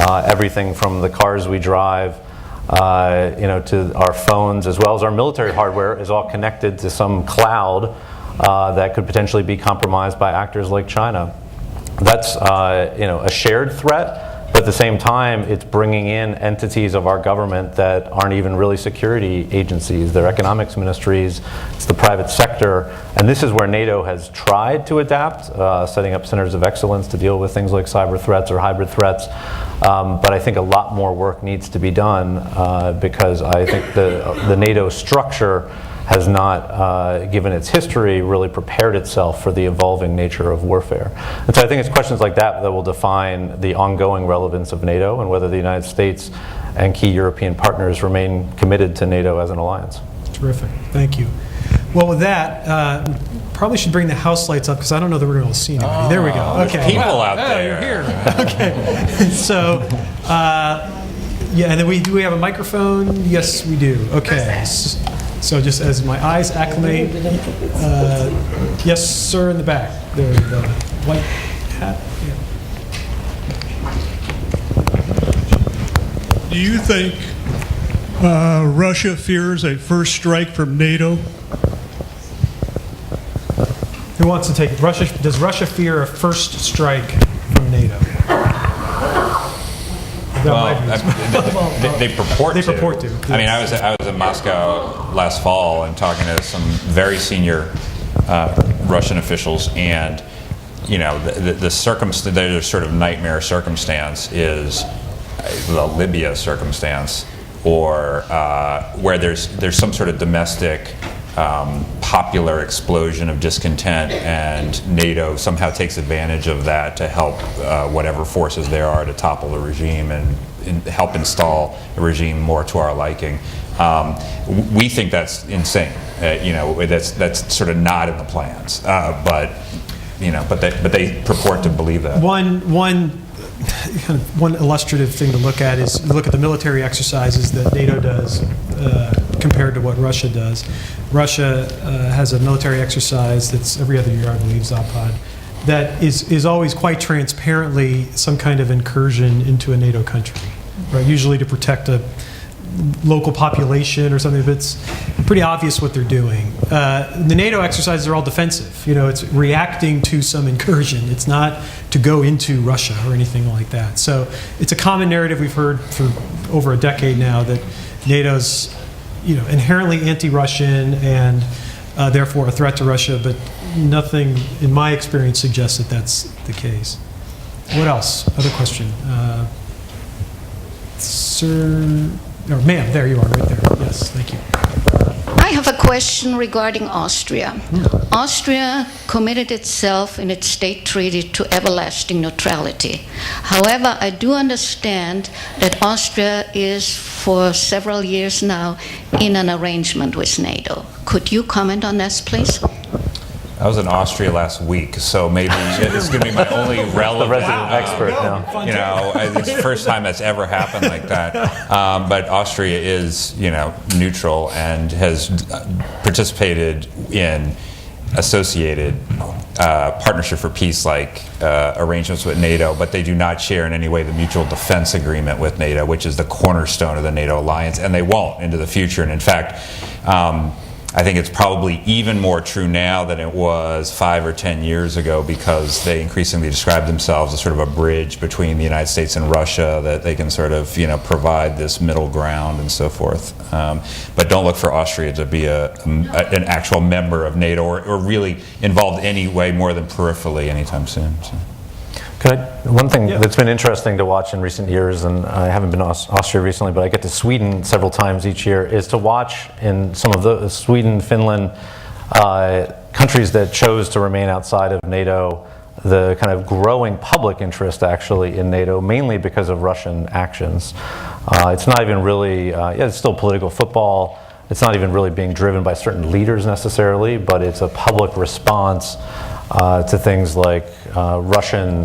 everything from the cars we drive to our phones, as well as our military hardware, is all connected to some cloud that could potentially be compromised by actors like China. That's a shared threat. But at the same time, it's bringing in entities of our government that aren't even really security agencies. They're economics ministries, it's the private sector. And this is where NATO has tried to adapt, setting up centers of excellence to deal with things like cyber threats or hybrid threats. But I think a lot more work needs to be done because I think the NATO structure has not, given its history, really prepared itself for the evolving nature of warfare. And so I think it's questions like that that will define the ongoing relevance of NATO, and whether the United States and key European partners remain committed to NATO as an alliance. Terrific. Thank you. Well, with that, probably should bring the house lights up, because I don't know that we're going to see anybody. There we go. Okay. People out there. You're here. Okay. So, and then do we have a microphone? Yes, we do. Okay. So just as my eyes acclimate, yes, sir, in the back. There, the white hat. Yeah. Do you think Russia fears a first strike from NATO? Who wants to take it? Russia? Does Russia fear a first strike from NATO? Well, they purport to. They purport to. I mean, I was in Moscow last fall and talking to some very senior Russian officials, and the circumstance, their sort of nightmare circumstance is the Libya circumstance, or where there's some sort of domestic popular explosion of discontent, and NATO somehow takes advantage of that to help whatever forces there are to topple the regime and help install a regime more to our liking. We think that's insane. That's sort of not in the plans. But they purport to believe that. One illustrative thing to look at is look at the military exercises that NATO does compared to what Russia does. Russia has a military exercise that's every other year, I believe, Zapad, that is always quite transparently some kind of incursion into a NATO country, right? Usually to protect a local population or something, but it's pretty obvious what they're doing. The NATO exercises are all defensive. It's reacting to some incursion. It's not to go into Russia or anything like that. So it's a common narrative we've heard for over a decade now that NATO's inherently anti-Russian and therefore a threat to Russia, but nothing in my experience suggests that that's the case. What else? Other question? Sir... Or ma'am, there you are, right there. Yes, thank you. I have a question regarding Austria. Austria committed itself in its state treaty to everlasting neutrality. However, I do understand that Austria is for several years now in an arrangement with NATO. Could you comment on this, please? I was in Austria last week, so maybe it's going to be my only relevant. The resident expert now. It's the first time that's ever happened like that. But Austria is, neutral and has participated in associated partnership for peace-like arrangements with NATO, but they do not share in any way the mutual defense agreement with NATO, which is the cornerstone of the NATO alliance, and they won't into the future. And in fact, I think it's probably even more true now than it was 5 or 10 years ago, because they increasingly describe themselves as sort of a bridge between the United States and Russia, that they can sort of provide this middle ground and so forth. But don't look for Austria to be an actual member of NATO or really involved any way more than peripherally anytime soon. So. One thing that's been interesting to watch in recent years, and I haven't been to Austria recently, but I get to Sweden several times each year, is to watch in some of the Sweden, Finland, countries that chose to remain outside of NATO, the kind of growing public interest actually in NATO, mainly because of Russian actions. It's not even really, it's still political football. It's not even really being driven by certain leaders necessarily, but it's a public response to things like Russian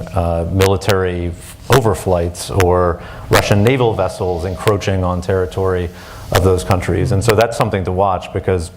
military overflights or Russian naval vessels encroaching on territory of those countries. And so that's something to watch, because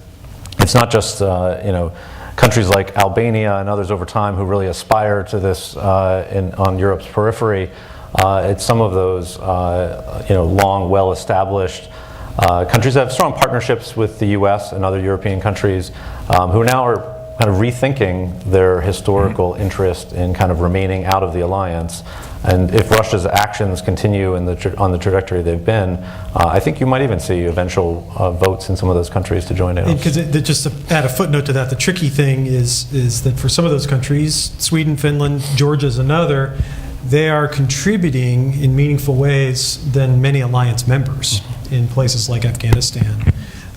it's not just countries like Albania and others over time who really aspire to this on Europe's periphery. It's some of those long, well-established countries that have strong partnerships with the U.S. and other European countries who now are kind of rethinking their historical interest in kind of remaining out of the alliance. And if Russia's actions continue on the trajectory they've been, I think you might even see eventual votes in some of those countries to join NATO. Because just to add a footnote to that, the tricky thing is that for some of those countries, Sweden, Finland, Georgia is another, they are contributing in meaningful ways than many alliance members in places like Afghanistan.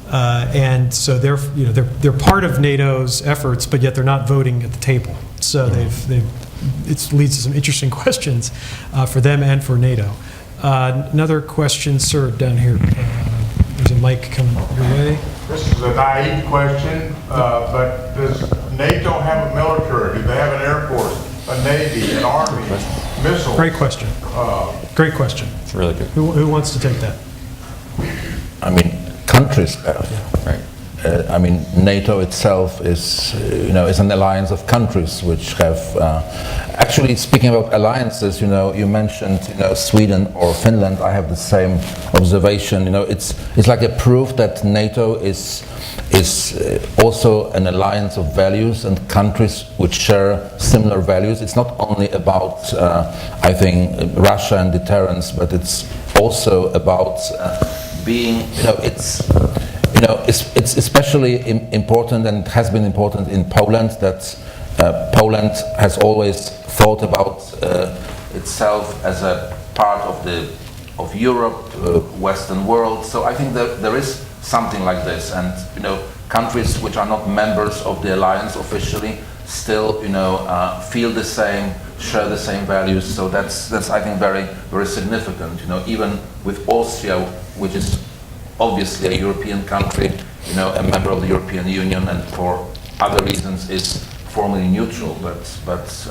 And so they're part of NATO's efforts, but yet they're not voting at the table. So it leads to some interesting questions for them and for NATO. Another question, sir, down here. There's a mic coming your way. This is a naive question, but does NATO have a military? Do they have an air force, a navy, an army, missiles? Great question. Great question. It's really good. Who wants to take that? I mean, countries, right? I mean, NATO itself is, is an alliance of countries which have, actually speaking about alliances, you mentioned, Sweden or Finland. I have the same observation. It's like a proof that NATO is also an alliance of values and countries which share similar values. It's not only about, I think, Russia and deterrence, but it's also about being, it's especially important and has been important in Poland that Poland has always thought about itself as a part of Europe, Western world. So I think that there is something like this, and countries which are not members of the alliance officially still feel the same, share the same values. So that's I think very, very significant. Even with Austria, which is obviously a European country, a member of the European Union, and for other reasons is formally neutral, but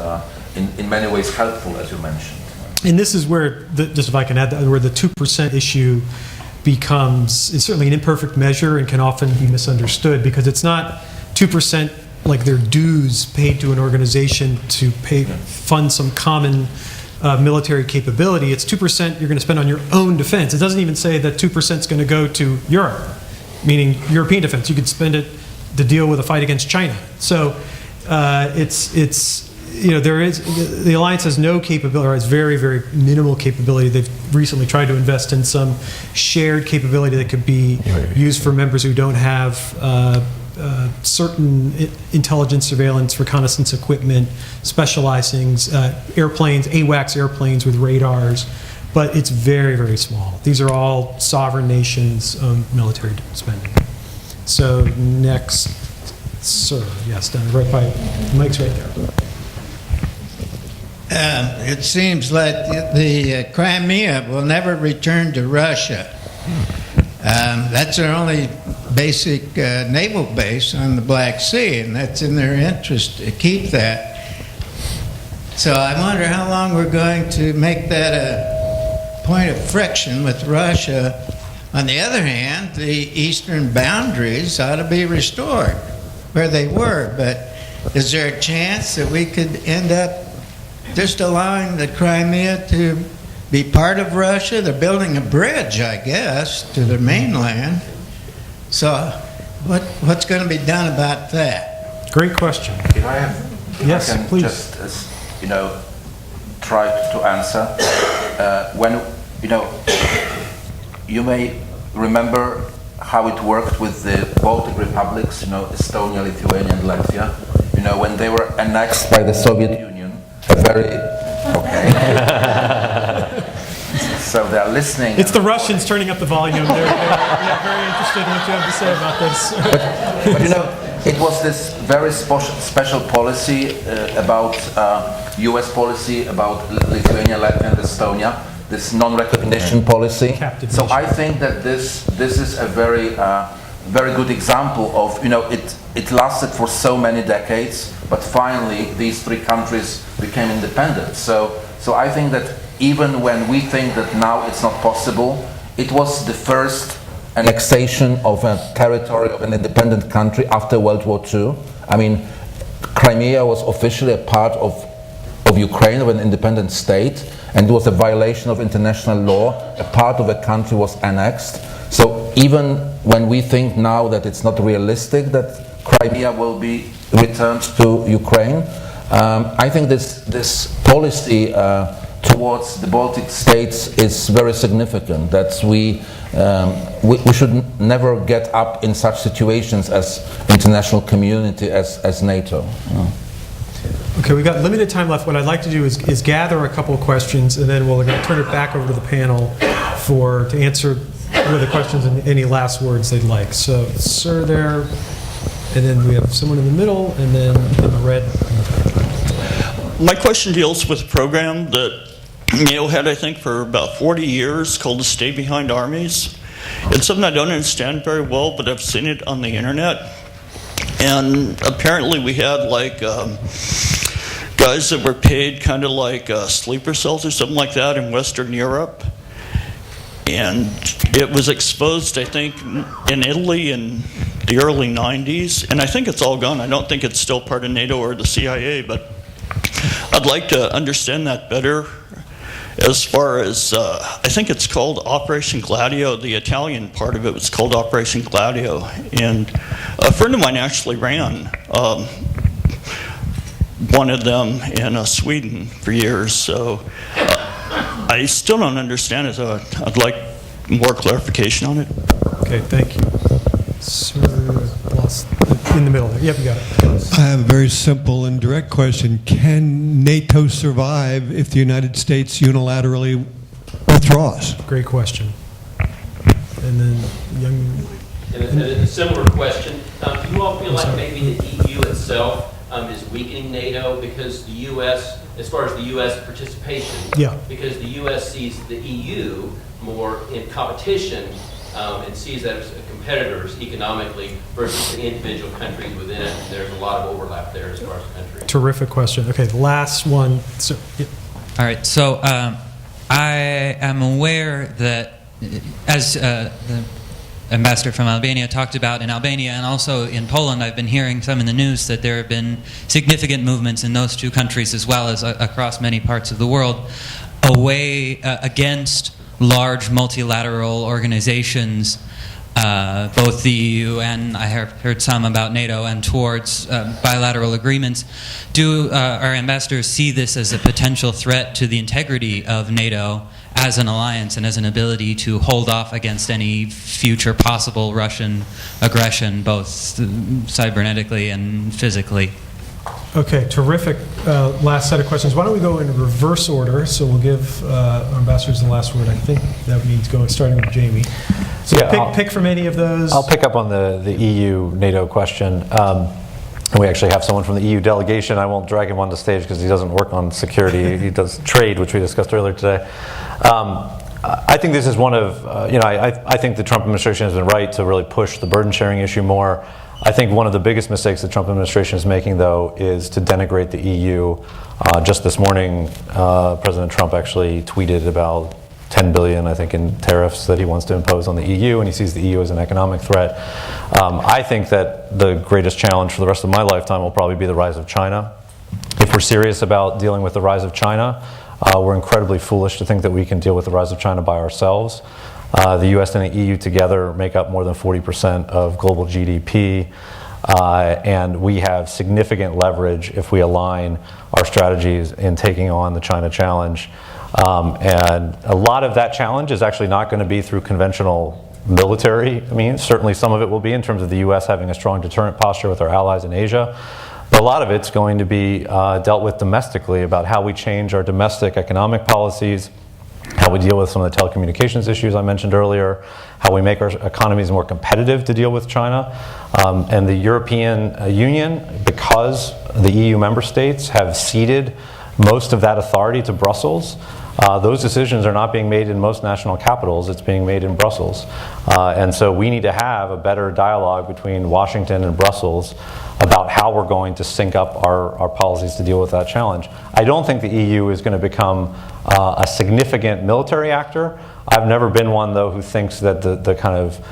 in many ways helpful, as you mentioned. And this is where, just if I can add that, where the 2% issue is certainly an imperfect measure and can often be misunderstood, because it's not 2% like their dues paid to an organization to fund some common military capability. It's 2% you're going to spend on your own defense. It doesn't even say that 2% is going to go to Europe, meaning European defense. You could spend it to deal with a fight against China. So the alliance has no capability, or has very, very minimal capability. They've recently tried to invest in some shared capability that could be used for members who don't have certain intelligence, surveillance, reconnaissance equipment, specialized things, airplanes, AWACS airplanes with radars, but it's very, very small. These are all sovereign nations' military spending. So next, sir, yes, down right by, the mic's right there. It seems like the Crimea will never return to Russia. That's their only basic naval base on the Black Sea, and that's in their interest to keep that. So I wonder how long we're going to make that a point of friction with Russia. On the other hand, the eastern boundaries ought to be restored where they were, but is there a chance that we could end up just allowing the Crimea to be part of Russia? They're building a bridge, I guess, to the mainland. So what's going to be done about that? Great question. If I can please. Just, try to answer. When, you may remember how it worked with the Baltic republics, Estonia, Lithuania, and Latvia, when they were annexed by the Soviet Union. Okay. So they're listening. It's the Russians turning up the volume. They're very interested in what you have to say about this. But it was this very special policy about U.S. policy about Lithuania, Latvia, and Estonia. This non-recognition policy. So I think that this is a very good example of it lasted for so many decades, but finally these three countries became independent. So I think that even when we think that now it's not possible, it was the first annexation of a territory of an independent country after World War II. I mean, Crimea was officially a part of Ukraine, of an independent state, and it was a violation of international law. A part of a country was annexed. So even when we think now that it's not realistic that Crimea will be returned to Ukraine, I think this policy towards the Baltic states is very significant. That we should never get up in such situations as international community, as NATO. Okay, we've got limited time left. What I'd like to do is gather a couple of questions, and then we'll turn it back over to the panel to answer the questions and any last words they'd like. So, sir there, and then we have someone in the middle, and then in the red. My question deals with a program that NATO had, I think, for about 40 years called the Stay Behind Armies. It's something I don't understand very well, but I've seen it on the internet. And apparently we had guys that were paid kind of like sleeper cells or something like that in Western Europe. And it was exposed, I think, in Italy and the early 90s, and I think it's all gone. I don't think it's still part of NATO or the CIA, but I'd like to understand that better. As far as, I think it's called Operation Gladio. The Italian part of it was called Operation Gladio. And a friend of mine actually ran one of them in Sweden for years. So I still don't understand it. So I'd like more clarification on it. Okay, thank you. Sir, lost in the middle there. Yep, you got it. I have a very simple and direct question. Can NATO survive if the United States unilaterally withdraws? Great question. And then young... And a similar question. Do you all feel like maybe the EU itself is weakening NATO because the U.S., as far as the U.S. participation, because the U.S. sees the EU more in competition and sees that as competitors economically versus the individual countries within it. There's a lot of overlap there as far as countries. Terrific question. Okay, the last one. So, yeah. All right, so I am aware that, as the ambassador from Albania talked about, in Albania and also in Poland, I've been hearing some in the news that there have been significant movements in those two countries as well as across many parts of the world away against large multilateral organizations, both the EU and I have heard some about NATO, and towards bilateral agreements. Do our ambassadors see this as a potential threat to the integrity of NATO as an alliance and as an ability to hold off against any future possible Russian aggression, both cybernetically and physically? Okay, terrific. Last set of questions. Why don't we go in reverse order? So we'll give our ambassadors the last word. I think that means starting with Jamie. So pick from any of those. I'll pick up on the EU-NATO question. And we actually have someone from the EU delegation. I won't drag him on the stage because he doesn't work on security. He does trade, which we discussed earlier today. I think this is one of, I think the Trump administration has been right to really push the burden sharing issue more. I think one of the biggest mistakes the Trump administration is making, though, is to denigrate the EU. Just this morning, President Trump actually tweeted about $10 billion, I think, in tariffs that he wants to impose on the EU, and he sees the EU as an economic threat. I think that the greatest challenge for the rest of my lifetime will probably be the rise of China. If we're serious about dealing with the rise of China, we're incredibly foolish to think that we can deal with the rise of China by ourselves. The US and the EU together make up more than 40% of global GDP, and we have significant leverage if we align our strategies in taking on the China challenge. And a lot of that challenge is actually not going to be through conventional military means. Certainly some of it will be in terms of the US having a strong deterrent posture with our allies in Asia. But a lot of it's going to be dealt with domestically, about how we change our domestic economic policies, how we deal with some of the telecommunications issues I mentioned earlier, how we make our economies more competitive to deal with China. And the European Union, because the EU member states have ceded most of that authority to Brussels, those decisions are not being made in most national capitals, it's being made in Brussels. And so we need to have a better dialogue between Washington and Brussels about how we're going to sync up our policies to deal with that challenge. I don't think the EU is going to become a significant military actor. I've never been one, though, who thinks that the kind of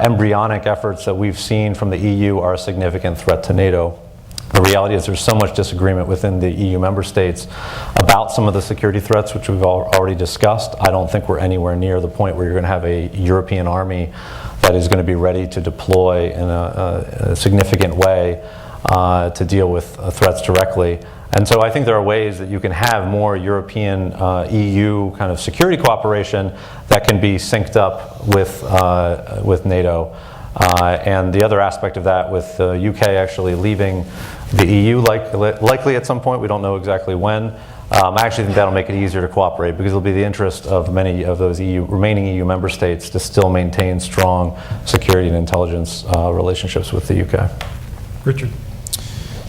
embryonic efforts that we've seen from the EU are a significant threat to NATO. The reality is there's so much disagreement within the EU member states about some of the security threats, which we've already discussed. I don't think we're anywhere near the point where you're going to have a European army that is going to be ready to deploy in a significant way to deal with threats directly. And so I think there are ways that you can have more European EU kind of security cooperation that can be synced up with NATO. And the other aspect of that, with the UK actually leaving the EU likely at some point, we don't know exactly when, I actually think that'll make it easier to cooperate, because it'll be the interest of many of those remaining EU member states to still maintain strong security and intelligence relationships with the UK. Richard.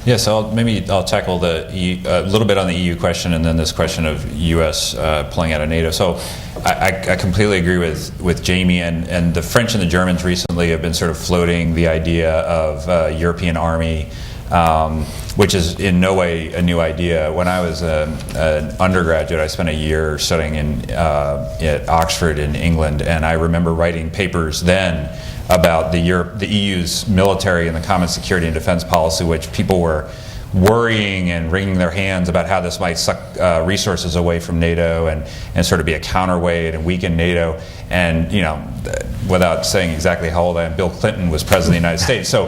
Yeah, so I'll tackle the a little bit on the EU question, and then this question of U.S. Pulling out of NATO. So I completely agree with Jamie, and the French and the Germans recently have been sort of floating the idea of a European army which is in no way a new idea. When I was an undergraduate, I spent a year studying at Oxford in England, and I remember writing papers then about the EU's military and the common security and defense policy, which people were worrying and wringing their hands about how this might suck resources away from NATO and sort of be a counterweight and weaken NATO. And, you know, without saying exactly how old I am, Bill Clinton was president of the United States. So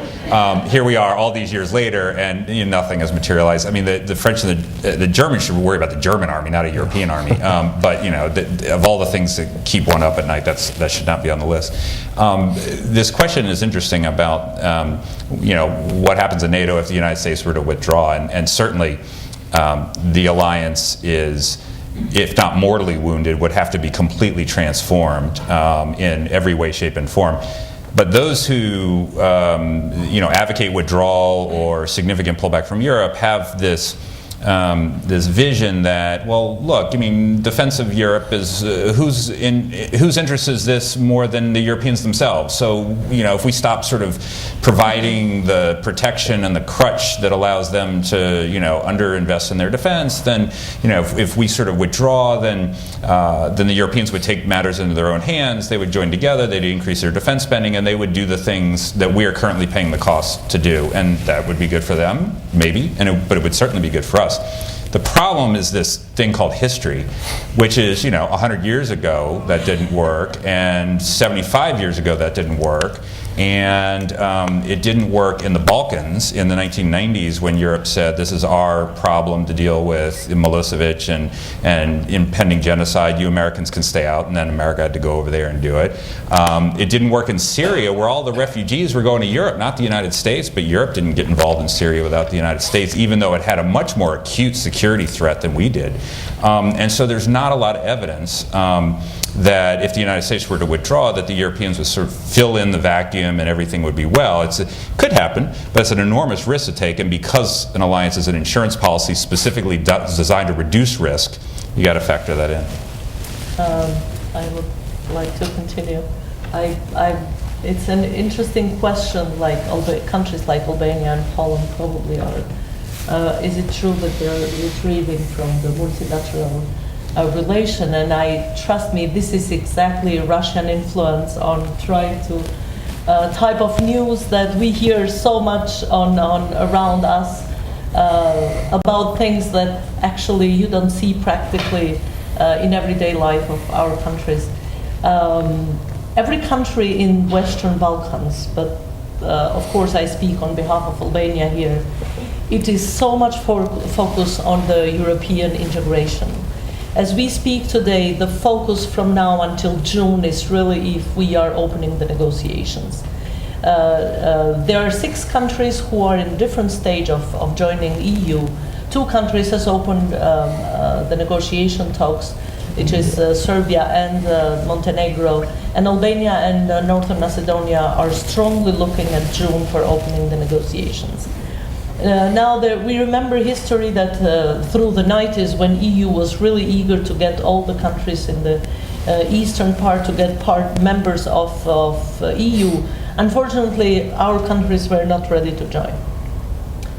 here we are all these years later, and nothing has materialized. I mean, the French and the Germans should worry about the German army, not a European army. But, you know, of all the things that keep one up at night, that should not be on the list. This question is interesting about, you know, what happens in NATO if the United States were to withdraw. And certainly the alliance is, if not mortally wounded, would have to be completely transformed in every way, shape, and form. But those who you know, advocate withdrawal or significant pullback from Europe have this vision that, well, look, I mean, defense of Europe is whose interest is this more than the Europeans themselves? So, you know, if we stop sort of providing the protection and the crutch that allows them to, you know, underinvest in their defense, then, you know, if we sort of withdraw, then the Europeans would take matters into their own hands. They would join together. They'd increase their defense spending, and they would do the things that we are currently paying the cost to do, and that would be good for them, maybe, but it would certainly be good for us. The problem is this thing called history, which is, you know, 100 years ago that didn't work, and 75 years ago that didn't work, and it didn't work in the Balkans in the 1990s when Europe said this is our problem to deal with Milosevic and impending genocide. You Americans can stay out, and then America had to go over there and do it. It didn't work in Syria, where all the refugees were going to Europe, not the United States, but Europe didn't get involved in Syria without the United States, even though it had a much more acute security threat than we did. And so there's not a lot of evidence that if the United States were to withdraw, that the Europeans would sort of fill in the vacuum and everything would be well. It could happen, but it's an enormous risk to take, and because an alliance is an insurance policy specifically designed to reduce risk, you got to factor that in. I would like to continue. It's an interesting question, like countries like Albania and Poland probably are. Is it true that they're retrieving from the multilateral relation? And trust me, this is exactly Russian influence on trying to type of news that we hear so much on around us about things that actually you don't see practically in everyday life of our countries. Every country in Western Balkans, but of course I speak on behalf of Albania here, it is so much focus on the European integration. As we speak today, the focus from now until June is really if we are opening the negotiations. There are 6 countries who are in different stage of joining EU. 2 countries has opened the negotiation talks, which is Serbia and Montenegro, and Albania and Northern Macedonia are strongly looking at June for opening the negotiations. Now we remember history that through the 90s, when EU was really eager to get all the countries in the eastern part to get members of EU, unfortunately our countries were not ready to join.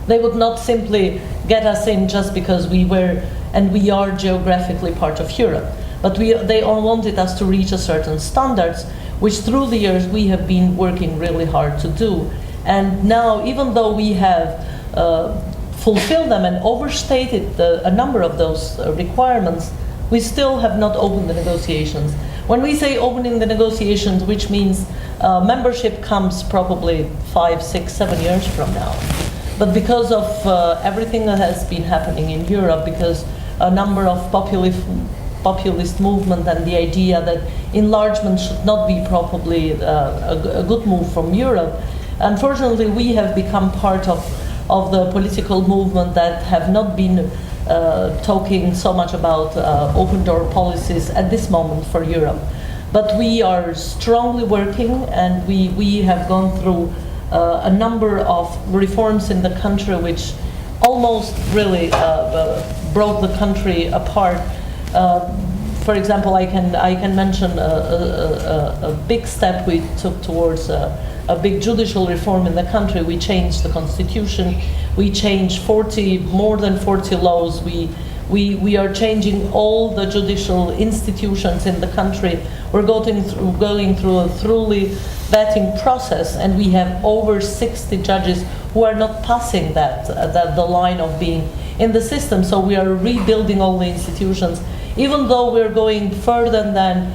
They would not simply get us in just because we were and we are geographically part of Europe, but they all wanted us to reach a certain standards, which through the years we have been working really hard to do. And now, even though we have fulfilled them and overstated a number of those requirements, we still have not opened the negotiations. When we say opening the negotiations, which means membership comes probably 5, 6, 7 years from now. But because of everything that has been happening in Europe, because a number of populist movement and the idea that enlargement should not be probably a good move from Europe, unfortunately we have become part of the political movement that have not been talking so much about open door policies at this moment for Europe. But we are strongly working, and we have gone through a number of reforms in the country which almost really broke the country apart. For example, I can mention a big step we took towards a big judicial reform in the country. We changed the constitution. We changed more than 40 laws. We are changing all the judicial institutions in the country. We're going through a thoroughly vetting process, and we have over 60 judges who are not passing the line of being in the system. So we are rebuilding all the institutions, even though we're going further than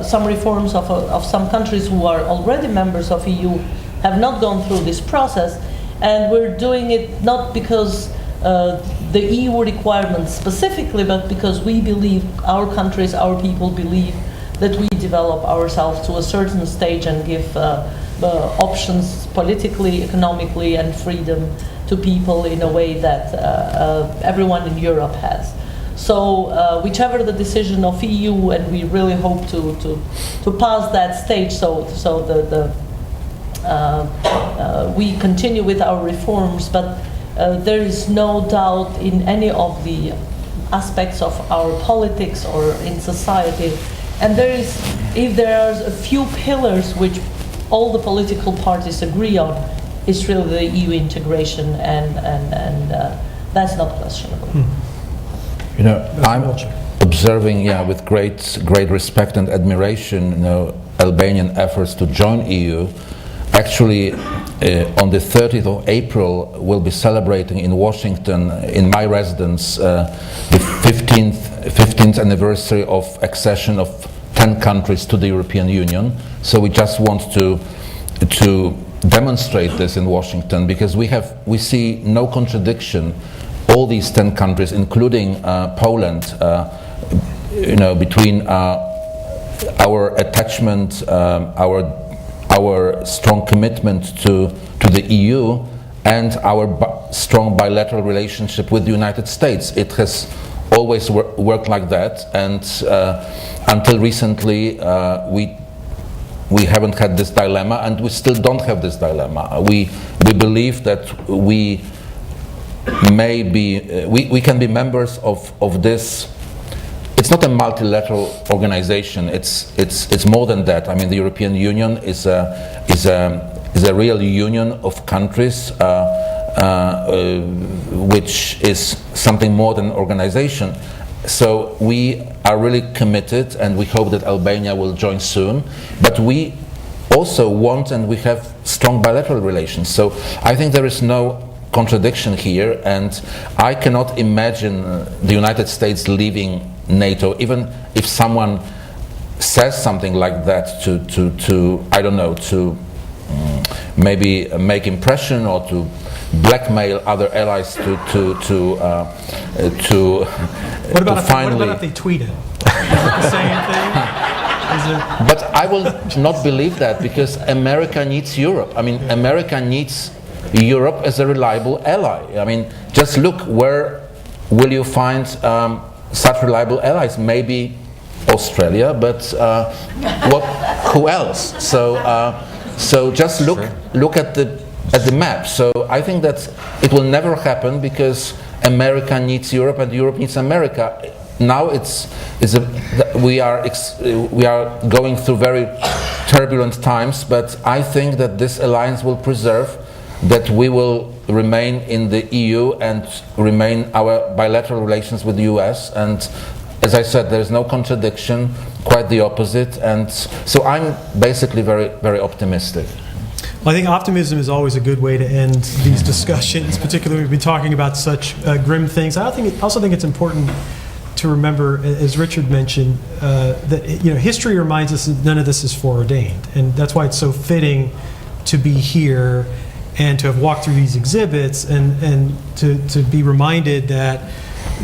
some reforms of some countries who are already members of EU have not gone through this process. And we're doing it not because the EU requirements specifically, but because we believe, our countries, our people believe, that we develop ourselves to a certain stage and give options politically, economically, and freedom to people in a way that everyone in Europe has. So whichever the decision of EU, and we really hope to pass that stage, so we continue with our reforms, but there is no doubt in any of the aspects of our politics or in society. And if there are a few pillars which all the political parties agree on, it's really the EU integration, and that's not questionable. You know, I'm observing, with great respect and admiration, Albanian efforts to join EU. Actually, on the 30th of April, we'll be celebrating in Washington, in my residence, the 15th anniversary of accession of 10 countries to the European Union. So we just want to demonstrate this in Washington, because we see no contradiction. All these 10 countries, including Poland, between our attachment, our strong commitment to the EU and our strong bilateral relationship with the United States. It has always worked like that, and until recently we haven't had this dilemma, and we still don't have this dilemma. We believe that we can be members of this. It's not a multilateral organization. It's more than that. I mean, the European Union is a real union of countries, which is something more than an organization. So we are really committed, and we hope that Albania will join soon. But we also want, and we have strong bilateral relations. So I think there is no contradiction here, and I cannot imagine the United States leaving NATO, even if someone says something like that to I don't know, to maybe make impression or to blackmail other allies to what about finally. What about if they tweet it? Is it the same thing? But I will not believe that, because America needs Europe. I mean, America needs Europe as a reliable ally. I mean, just look, where will you find such reliable allies? Maybe Australia, but who else? So just look at the map. So I think that it will never happen, because America needs Europe and Europe needs America. Now we are going through very turbulent times, but I think that this alliance will preserve that we will remain in the EU and remain our bilateral relations with the US. And as I said, there is no contradiction, quite the opposite. And so I'm basically very, very optimistic. Well, I think optimism is always a good way to end these discussions, particularly we've been talking about such grim things. I also think it's important to remember, as Richard mentioned, that history reminds us that none of this is foreordained. And that's why it's so fitting to be here and to have walked through these exhibits, and to be reminded that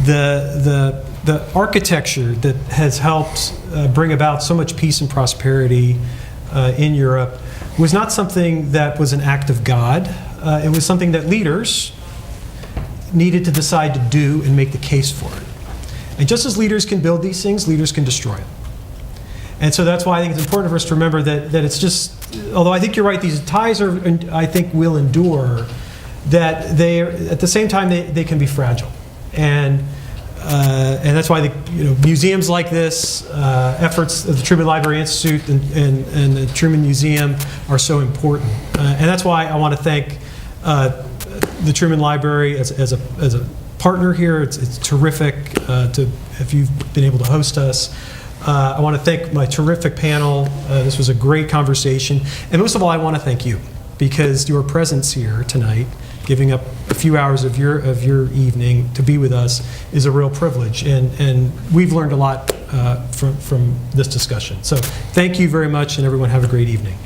the architecture that has helped bring about so much peace and prosperity in Europe was not something that was an act of God. It was something that leaders needed to decide to do and make the case for it. And just as leaders can build these things, leaders can destroy it. And so that's why I think it's important for us to remember that it's just, although I think you're right, these ties I think will endure, that they, at the same time, they can be fragile. And and that's why museums like this, efforts of the Truman Library Institute and the Truman Museum are so important. And that's why I want to thank the Truman Library as a partner here. It's terrific if you've been able to host us. I want to thank my terrific panel. This was a great conversation. And most of all, I want to thank you, because your presence here tonight, giving up a few hours of your evening to be with us, is a real privilege. And we've learned a lot from this discussion. So thank you very much, and everyone have a great evening.